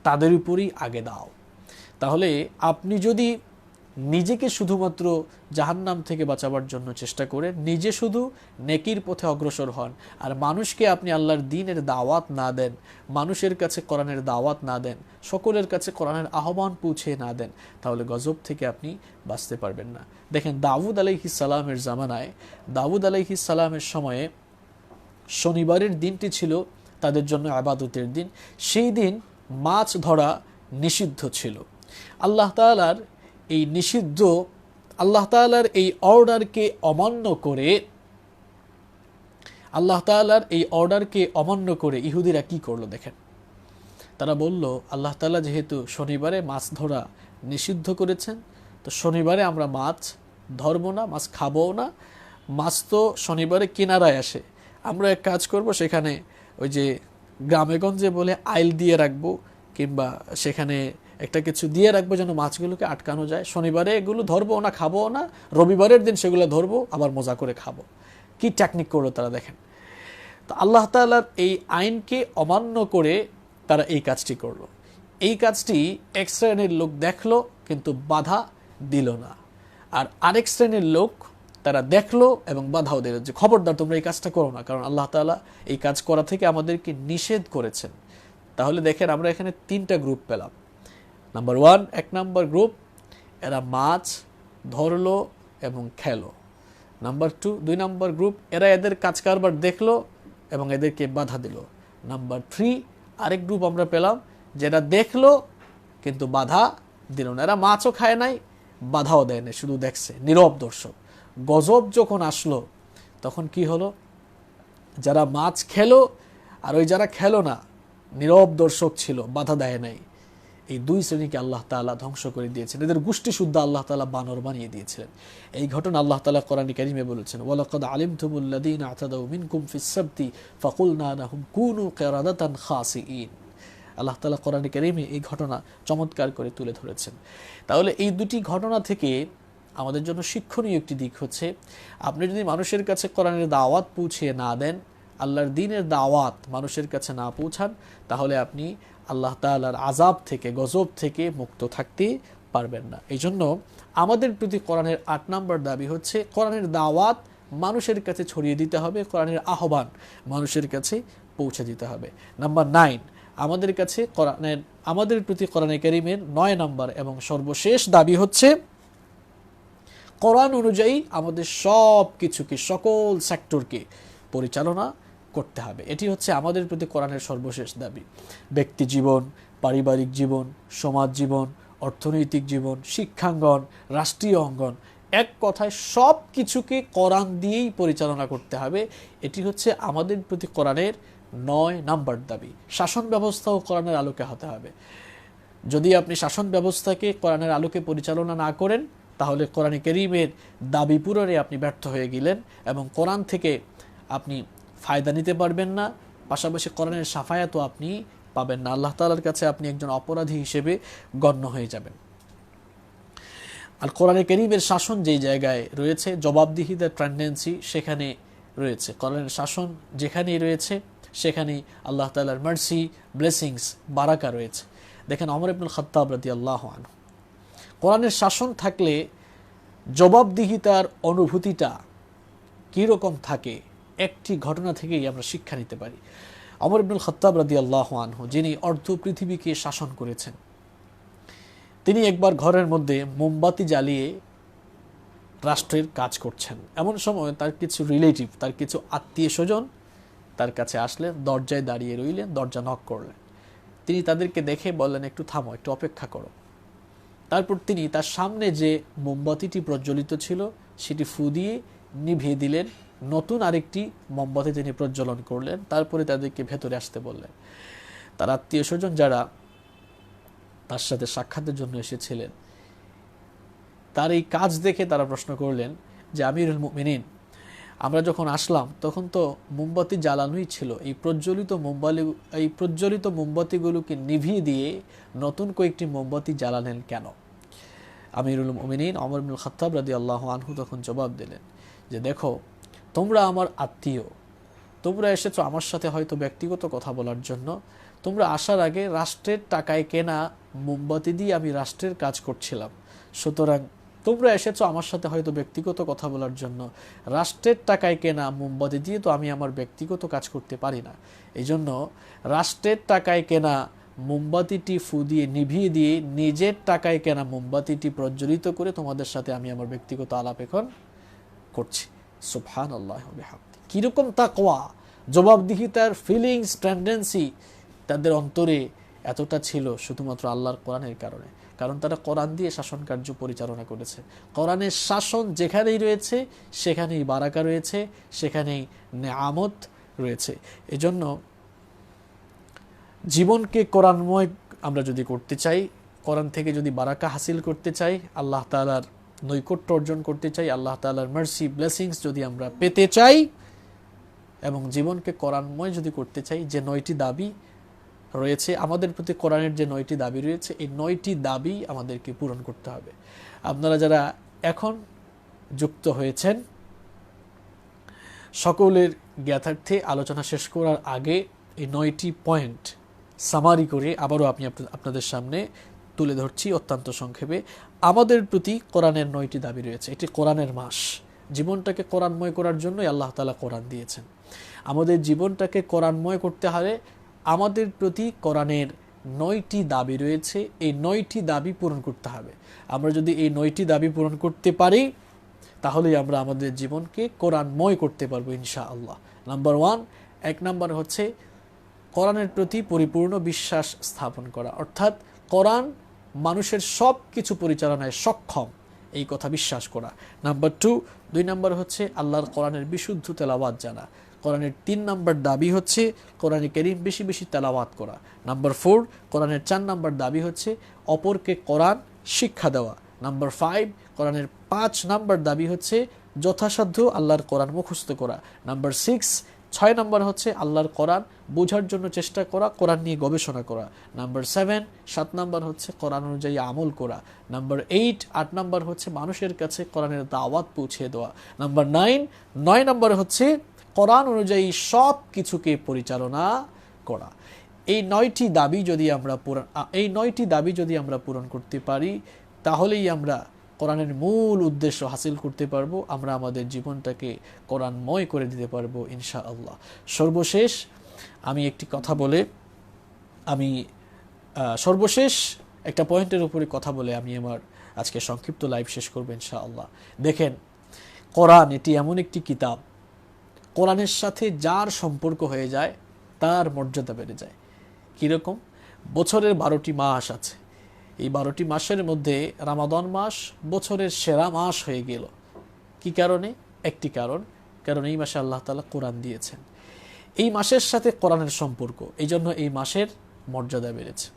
Speaker 1: তাদের উপরই আগে দাও। তাহলে আপনি যদি নিজেকে শুধুমাত্র জাহান্নাম থেকে বাঁচাবার জন্য চেষ্টা করে নিজে শুধু নেকির পথে অগ্রসর হন, আর মানুষকে আপনি আল্লাহর দ্বীনের দাওয়াত না দেন, মানুষের কাছে কোরআনের দাওয়াত না দেন, সকলের কাছে কোরআনের আহ্বান পৌঁছে না দেন, তাহলে গজব থেকে আপনি বাঁচতে পারবেন না। দেখেন দাউদ আলাইহিস সালামের জামানায়, দাউদ আলাইহিস সালামের সময়ে শনিবারের দিনটি ছিল তাদের জন্য ইবাদতের দিন। সেই দিন মাছ ধরা নিষিদ্ধ ছিল। আল্লাহ তাআলার এই নিষিদ্ধ, আল্লাহ তাআলার এই অর্ডারকে অমান্য করে, আল্লাহ তাআলার এই অর্ডারকে অমান্য করে ইহুদিরা কি করলো দেখেন। তারা বলল, আল্লাহ তাআলা যেহেতু শনিবারে মাছ ধরা নিষিদ্ধ করেছেন, তো শনিবারে আমরা মাছ ধরবো না, মাছ খাবো না, মাছ তো শনিবারে কিনারায় আসে, আমরা এক কাজ করব, সেখানে ওই যে গ্রামেগঞ্জে বলে আইল দিয়ে রাখবো, কিংবা সেখানে একটা কিছু দিয়ে রাখবো যেন মাছগুলোকে আটকানো যায়, শনিবারে এগুলো ধরবো না, খাবো না, রবিবারের দিন সেগুলো ধরবো, আবার মজা করে খাবো। কি টেকনিক করলো তারা দেখেন। তো আল্লাহ তাআলার এই আইনকে অমান্য করে তারা এই কাজটি করলো। এই কাজটি এক শ্রেণীর লোক দেখলো কিন্তু বাধা দিল না, আর আরেক শ্রেণীর লোক তারা দেখলো এবং বাধাও দিল যে খবরদার তোমরা এই কাজটা করো না, কারণ আল্লাহ তাআলা এই কাজ করা থেকে আমাদেরকে নিষেধ করেছেন। তাহলে দেখেন আমরা এখানে 3টা গ্রুপ পেলাম। নাম্বার 1, 1 নম্বর গ্রুপ, এরা মাছ ধরলো এবং খেলো। নাম্বার 2, 2 নম্বর গ্রুপ, এরা এদের কাজ কারবার দেখলো এবং এদেরকে বাধা দিল। নাম্বার 3, আরেক গ্রুপ আমরা পেলাম যেটা দেখলো কিন্তু বাধা দিল না, এরা মাছও খায় নাই, বাধাও দেয় না, শুধু দেখছে, নীরব দর্শক। গজব যখন আসলো তখন কি হলো, যারা মাছ খেলো আর ওই যারা খেলো না, নীরব দর্শক ছিল, বাধা দেয় নাই, এই দুই শ্রেণীকে আল্লাহ তাআলা ধ্বংস করে দিয়েছেন। এদের গোষ্ঠী শুদ্ধ আল্লাহ তাআলা বানর বানিয়ে দিয়েছিলেন। এই ঘটনা আল্লাহ তাআলা কোরআন কারীমে বলেছেন, ওয়ালাকাদ আলিমতুমুল্লাযীনা আতাদাউ মিনকুম ফিস-সাবতি ফাকুলনা লাহুম কুনু কিরাদাতান খাসিঈন। আল্লাহ তাআলা কোরআন কারীমে এই ঘটনা চমৎকার করে তুলে ধরেছেন। তাহলে এই দুটি ঘটনা থেকে আমাদের জন্য শিক্ষণীয় একটি দিক হচ্ছে, আপনি যদি মানুষের কাছে কোরআনের দাওয়াত পৌঁছিয়ে না দেন, আল্লাহর দ্বীনের দাওয়াত মানুষের কাছে না পৌঁছান, তাহলে আপনি আল্লাহ তাআলার আযাব থেকে, গজব থেকে মুক্ত থাকতে পারবেন না। এই জন্য আমাদের প্রতি কোরআনের 8 নম্বর দাবি হচ্ছে কোরআনের দাওয়াত মানুষের কাছে ছড়িয়ে দিতে হবে, কোরআনের আহ্বান মানুষের কাছে পৌঁছে দিতে হবে। নাম্বার 9, আমাদের প্রতি কোরআনে কারীমের 9 নম্বর এবং সর্বশেষ দাবি হচ্ছে কোরআন অনুযায়ী আমাদের সব কিছুকে, সকল সেক্টরকে পরিচালনা করতে হবে। এটি হচ্ছে আমাদের প্রতি কোরআনের সর্বশেষ দাবি। ব্যক্তি জীবন, পারিবারিক জীবন, সমাজ জীবন, অর্থনৈতিক জীবন, শিক্ষাঙ্গন, রাষ্ট্রীয় অঙ্গন, এক কথায় সব কিছুকে কোরআন দিয়েই পরিচালনা করতে হবে। এটি হচ্ছে আমাদের প্রতি কোরআনের 9 নম্বর দাবি। শাসন ব্যবস্থাও কোরআনের আলোকে হতে হবে। যদি আপনি শাসন ব্যবস্থাকে কোরআনের আলোকে পরিচালনা না করেন, তাহলে কোরআনে কারীমের দাবি পূরণে আপনি ব্যর্থ হয়ে গেলেন এবং কোরআন থেকে আপনি ফায়দা নিতে পারবেন না, পাশাপাশি কোরআনের শাফায়াতও আপনি পাবেন না। আল্লাহ তাআলার কাছে আপনি একজন অপরাধী হিসেবে গণ্য হয়ে যাবেন। আর কোরআনে কারীমের শাসন যেই জায়গায় রয়েছে, জবাবদিহিতার টেন্ডেন্সি সেখানে রয়েছে। কোরআনের শাসন যেখানেই রয়েছে সেখানেই আল্লাহ তাআলার মার্সি, ব্লেসিংস, বারাকা রয়েছে। দেখেন ওমর ইবনুল খাত্তাব রাদিয়াল্লাহু আনহু, কোরআনের শাসন থাকলে জবাবদিহিতার অনুভূতিটা কীরকম থাকে একটি ঘটনা থেকেই আমরা শিক্ষা নিতে পারি। ওমর ইবনুল খাত্তাব রাদিয়াল্লাহু আনহু, যিনি অর্ধ পৃথিবীকে শাসন করেছেন, তিনি একবার ঘরের মধ্যে মোমবাতি জ্বালিয়ে রাষ্ট্রের কাজ করছেন। এমন সময় তার কিছু রিলেটিভ, তার কিছু আত্মীয় স্বজন তার কাছে আসলেন, দরজায় দাঁড়িয়ে রইলেন, দরজা নক করলেন। তিনি তাদেরকে দেখে বললেন, একটু থামো, একটু অপেক্ষা করো। তারপর তিনি তার সামনে যে মোমবাতিটি প্রজ্বলিত ছিল সেটি ফু দিয়ে নিভিয়ে দিলেন, নতুন আরেকটি মোমবাতি তিনি প্রজ্বলন করলেন। তারপরে তাদেরকে ভেতরে আসতে বললেন। তার আত্মীয় স্বজন যারা তার সাথে সাক্ষাতের জন্য এসেছিলেন, তার এই কাজ দেখে তারা প্রশ্ন করলেন যে, আমিরুল মুমিনিন, আমরা যখন আসলাম তখন তো মোমবাতি জ্বালানোই ছিল, এই প্রজ্বলিত মোমবাতিগুলোকে নিভিয়ে দিয়ে নতুন কয়েকটি মোমবাতি জ্বালালেন কেন? আমিরুল মুমিনিন ওমর ইবনুল খাত্তাব রাদিয়াল্লাহু আনহু তখন জবাব দিলেন যে, দেখো, তোমরা আমার আত্মীয়, তোমরা এসেছো আমার সাথে হয়তো ব্যক্তিগত কথা বলার জন্য। তোমরা আসার আগে রাষ্ট্রের টাকায় কেনা মোমবাতি দিয়ে আমি রাষ্ট্রের কাজ করছিলাম। সুতরাং তোমরা এসেছো আমার সাথে হয়তো ব্যক্তিগত কথা বলার জন্য, রাষ্ট্রের টাকায় কেনা মোমবাতি দিয়ে তো আমি আমার ব্যক্তিগত কাজ করতে পারি না। এই জন্য রাষ্ট্রের টাকায় কেনা মোমবাতিটি ফু দিয়ে নিভিয়ে দিয়ে নিজের টাকায় কেনা মোমবাতিটি প্রজ্বলিত করে তোমাদের সাথে আমি আমার ব্যক্তিগত আলাপ এখন করছি। সুবহানাল্লাহ ওয়া বিহামদিহি। কিরকম তাকওয়া, জবাবদিহিতার ফিলিংস, টেন্ডেন্সি তাদের অন্তরে এতটা ছিল শুধুমাত্র আল্লাহর কোরআনের কারণে। কারণ তারা কোরআন দিয়ে শাসন কার্য পরিচালনা করেছে। কোরআনের শাসন যেখানেই রয়েছে সেখানেই বারাকা রয়েছে, সেখানেই নেয়ামত রয়েছে। এজন্য জীবনকে কোরআনময় আমরা যদি করতে চাই, কোরআন থেকে যদি বারাকা হাসিল করতে চাই, আল্লাহ তাআলার নৈকট্য অর্জন করতে চাই, আল্লাহ তাআলার মার্সি, ব্লেসিংস যদি আমরা পেতে চাই এবং জীবনকে কোরআনময় যদি করতে চাই, যে 9টি দাবি রয়েছে আমাদের প্রতি, কোরআনের যে 9টি দাবি রয়েছে, এই 9টি দাবি আমাদেরকে পূরণ করতে হবে। আপনারা যারা এখন যুক্ত হয়েছেন, সকলের জ্ঞাতার্থে আলোচনা শেষ করার আগে এই 9টি পয়েন্ট সামারি করে আবারও আপনাদের সামনে তুলে ধরছি অত্যন্ত সংক্ষেপে। আমাদের প্রতি কোরআনের 9টি দাবি রয়েছে। এটি কোরআনের মাস। জীবনটাকে কোরআনময় করার জন্যই আল্লাহ তাআলা কোরআন দিয়েছেন। আমাদের জীবনটাকে কোরআনময় করতে হলে আমাদের প্রতি কোরআনের 9টি দাবি রয়েছে। এই 9টি দাবি পূরণ করতে হবে। আমরা যদি এই 9টি দাবি পূরণ করতে পারি, তাহলেই আমরা আমাদের জীবনকে কোরআনময় করতে পারবো ইনশাআল্লাহ। নাম্বার 1, 1 নম্বর হচ্ছে কোরআনের প্রতি পরিপূর্ণ বিশ্বাস স্থাপন করা, অর্থাৎ কোরআন মানুষের সব কিছু পরিচালনায় সক্ষম, এই কথা বিশ্বাস করা। নাম্বার 2, 2 নম্বর হচ্ছে আল্লাহর কোরআনের বিশুদ্ধ তেলাওয়াত জানা। কোরআনের 3 নম্বর দাবি হচ্ছে কোরআনে কারীম বেশি বেশি তেলাওয়াত করা। নাম্বার 4, কোরআনের 4 নম্বর দাবি হচ্ছে অপরকে কোরআন শিক্ষা দেওয়া। নাম্বার 5, কোরআনের 5 নম্বর দাবি হচ্ছে যথাসাধ্য আল্লাহর কোরআন মুখস্থ করা। নাম্বার 6 নম্বর হচ্ছে আল্লাহর কোরআন বোঝার জন্য চেষ্টা করা, কোরআন নিয়ে গবেষণা করা। নাম্বার 7 নম্বর হচ্ছে কোরআন অনুযায়ী আমল করা। নাম্বার 8 নম্বর হচ্ছে মানুষের কাছে কোরআনের দাওয়াত পৌঁছে দেওয়া। নাম্বার 9 নম্বর হচ্ছে কোরআন অনুযায়ী সব কিছুকে পরিচালনা করা। এই 9টি দাবি যদি আমরা পূরণ করতে পারি, তাহলেই আমরা কোরআনের মূল উদ্দেশ্য হাসিল করতে পারবো, আমরা আমাদের জীবনটাকে কোরআনময় করে দিতে পারবো ইনশাআল্লাহ। সর্বশেষ একটা পয়েন্টের উপরে কথা বলে আমি আমার আজকে সংক্ষিপ্ত লাইভ শেষ করবো ইনশাআল্লাহ। দেখেন, কোরআন এটি এমন একটি কিতাব, কোরআনের সাথে যার সম্পর্ক হয়ে যায় তার মর্যাদা বেড়ে যায়। কীরকম? বছরের 12টি মাস আছে, এই 12টি মাসের মধ্যে রমাদান মাস বছরের সেরা মাস হয়ে গেল। কি কারণে? একটি কারণ এই মাসে আল্লাহ তাআলা কোরআন দিয়েছেন। এই মাসের সাথে কোরআনের সম্পর্ক, এই জন্য এই মাসের মর্যাদা বেড়েছে।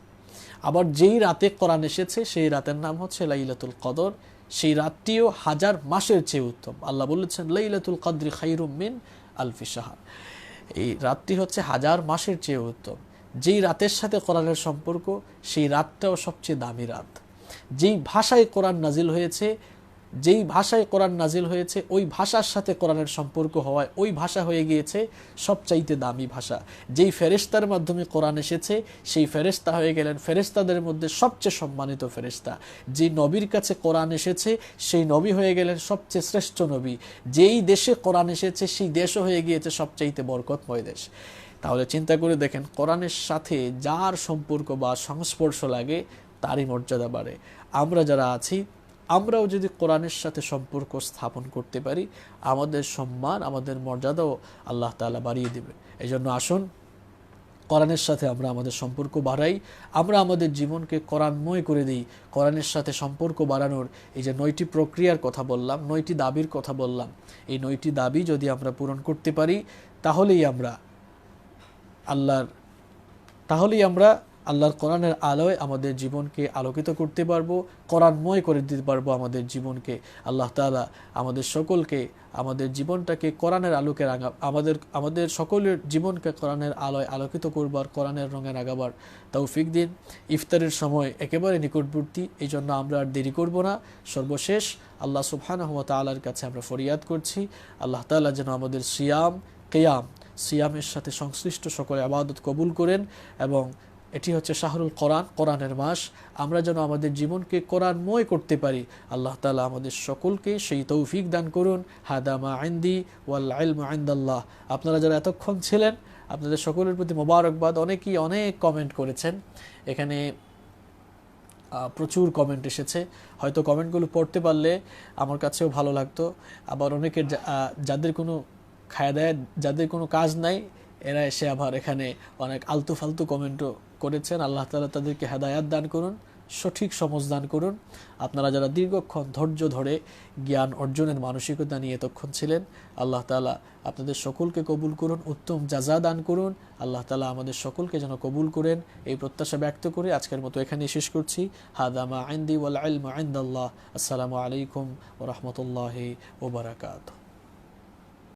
Speaker 1: আবার যেই রাতে কোরআন এসেছে সেই রাতের নাম হচ্ছে লাইলাতুল কদর। সেই রাতটিও 1000 মাসের চেয়ে উত্তম। আল্লাহ বলেছেন লাইলাতুল কদরি খায়রুম মিন আলফি শাহর। এই রাতটি হচ্ছে 1000 মাসের চেয়ে উত্তম। যেই রাতের সাথে কোরআনের সম্পর্ক, সেই রাতটাও সবচেয়ে দামি রাত। যেই ভাষায় কোরআন নাজিল হয়েছে ওই ভাষার সাথে কোরআনের সম্পর্ক হওয়ায় ওই ভাষা হয়ে গিয়েছে সবচাইতে দামি ভাষা। যেই ফেরেশতার মাধ্যমে কোরআন এসেছে সেই ফেরেশতা হয়ে গেলেন ফেরেশতাদের মধ্যে সবচেয়ে সম্মানিত ফেরেশতা। যে নবীর কাছে কোরআন এসেছে সেই নবী হয়ে গেলেন সবচেয়ে শ্রেষ্ঠ নবী। যেই দেশে কোরআন এসেছে সেই দেশও হয়ে গিয়েছে সবচাইতে বরকতময় দেশ। তাহলে চিন্তা করে দেখেন, কোরআনের সাথে যার সম্পর্ক বা সংস্পর্শ লাগে তারই মর্যাদা বাড়ে। আমরা যারা আছি, আমরাও যদি কোরআনের সাথে সম্পর্ক স্থাপন করতে পারি, আমাদের সম্মান, আমাদের মর্যাদাও আল্লাহ তাআলা বাড়িয়ে দেবে। এই জন্য আসুন কোরআনের সাথে আমরা আমাদের সম্পর্ক বাড়াই, আমরা আমাদের জীবনকে কোরআনময় করে দিই। কোরআনের সাথে সম্পর্ক বাড়ানোর এই যে 9টি প্রক্রিয়ার কথা বললাম, 9টি দাবির কথা বললাম, এই 9টি দাবি যদি আমরা পূরণ করতে পারি, তাহলেই আমরা আল্লাহর কোরআনের আলোয় আমাদের জীবনকে আলোকিত করতে পারবো, কোরআনময় করে দিতে পারবো আমাদের জীবনকে। আল্লাহ তাআলা আমাদের সকলকে, আমাদের জীবনটাকে কোরআনের আলোকে আমাদের সকলের জীবনকে কোরআনের আলোয় আলোকিত করবার, কোরআনের রঙে রাগাবার তৌফিক দিন। ইফতারের সময় একেবারে নিকটবর্তী, এই জন্য আমরা আর দেরি করব না। সর্বশেষ আল্লাহ সুবহানাহু ওয়া তাআলার কাছে আমরা ফরিয়াদ করছি, আল্লাহ তাআলা যেন আমাদের সিয়ামের সাথে সংশ্লিষ্ট সকল ইবাদত কবুল করেন। এবং এটি হচ্ছে শাহরুল কোরআন, কোরআনের মাস। আমরা যেন আমাদের জীবনকে কোরআনময় করতে পারি, আল্লাহ তাআলা আমাদের সকলকে সেই তৌফিক দান করুন। হাদা মা ইনদি ওয়াল ইলমু ইনদাল্লাহ। আপনারা যারা এতক্ষণ ছিলেন, আপনাদের সকলের প্রতি মোবারকবাদ। অনেকেই অনেক কমেন্ট করেছেন, এখানে প্রচুর কমেন্ট এসেছে। হয়তো কমেন্টগুলো পড়তে পারলে আমার কাছেও ভালো লাগতো। আবার অনেকের যাদের কোনো কাজ নাই, এরা এসে আবার এখানে অনেক আলতু ফালতু কমেন্টও করেছেন। আল্লাহ তাআলা তাদেরকে হেদায়াত দান করুন, সঠিক সমজ দান করুন। আপনারা যারা দীর্ঘক্ষণ ধৈর্য ধরে জ্ঞান অর্জনের মানসিকতা নিয়ে এতক্ষণ ছিলেন, আল্লাহ তাআলা আপনাদের সকলকে কবুল করুন, উত্তম জাযা দান করুন। আল্লাহ তাআলা আমাদের সকলকে যেন কবুল করেন, এই প্রত্যাশা ব্যক্ত করে আজকের মতো এখানে শেষ করছি। হাদা মা ইনদি ওয়াল ইলমু ইনদাল্লাহ। আসসালামু আলাইকুম ওয়া রাহমাতুল্লাহি ওয়া বারাকাতুহু।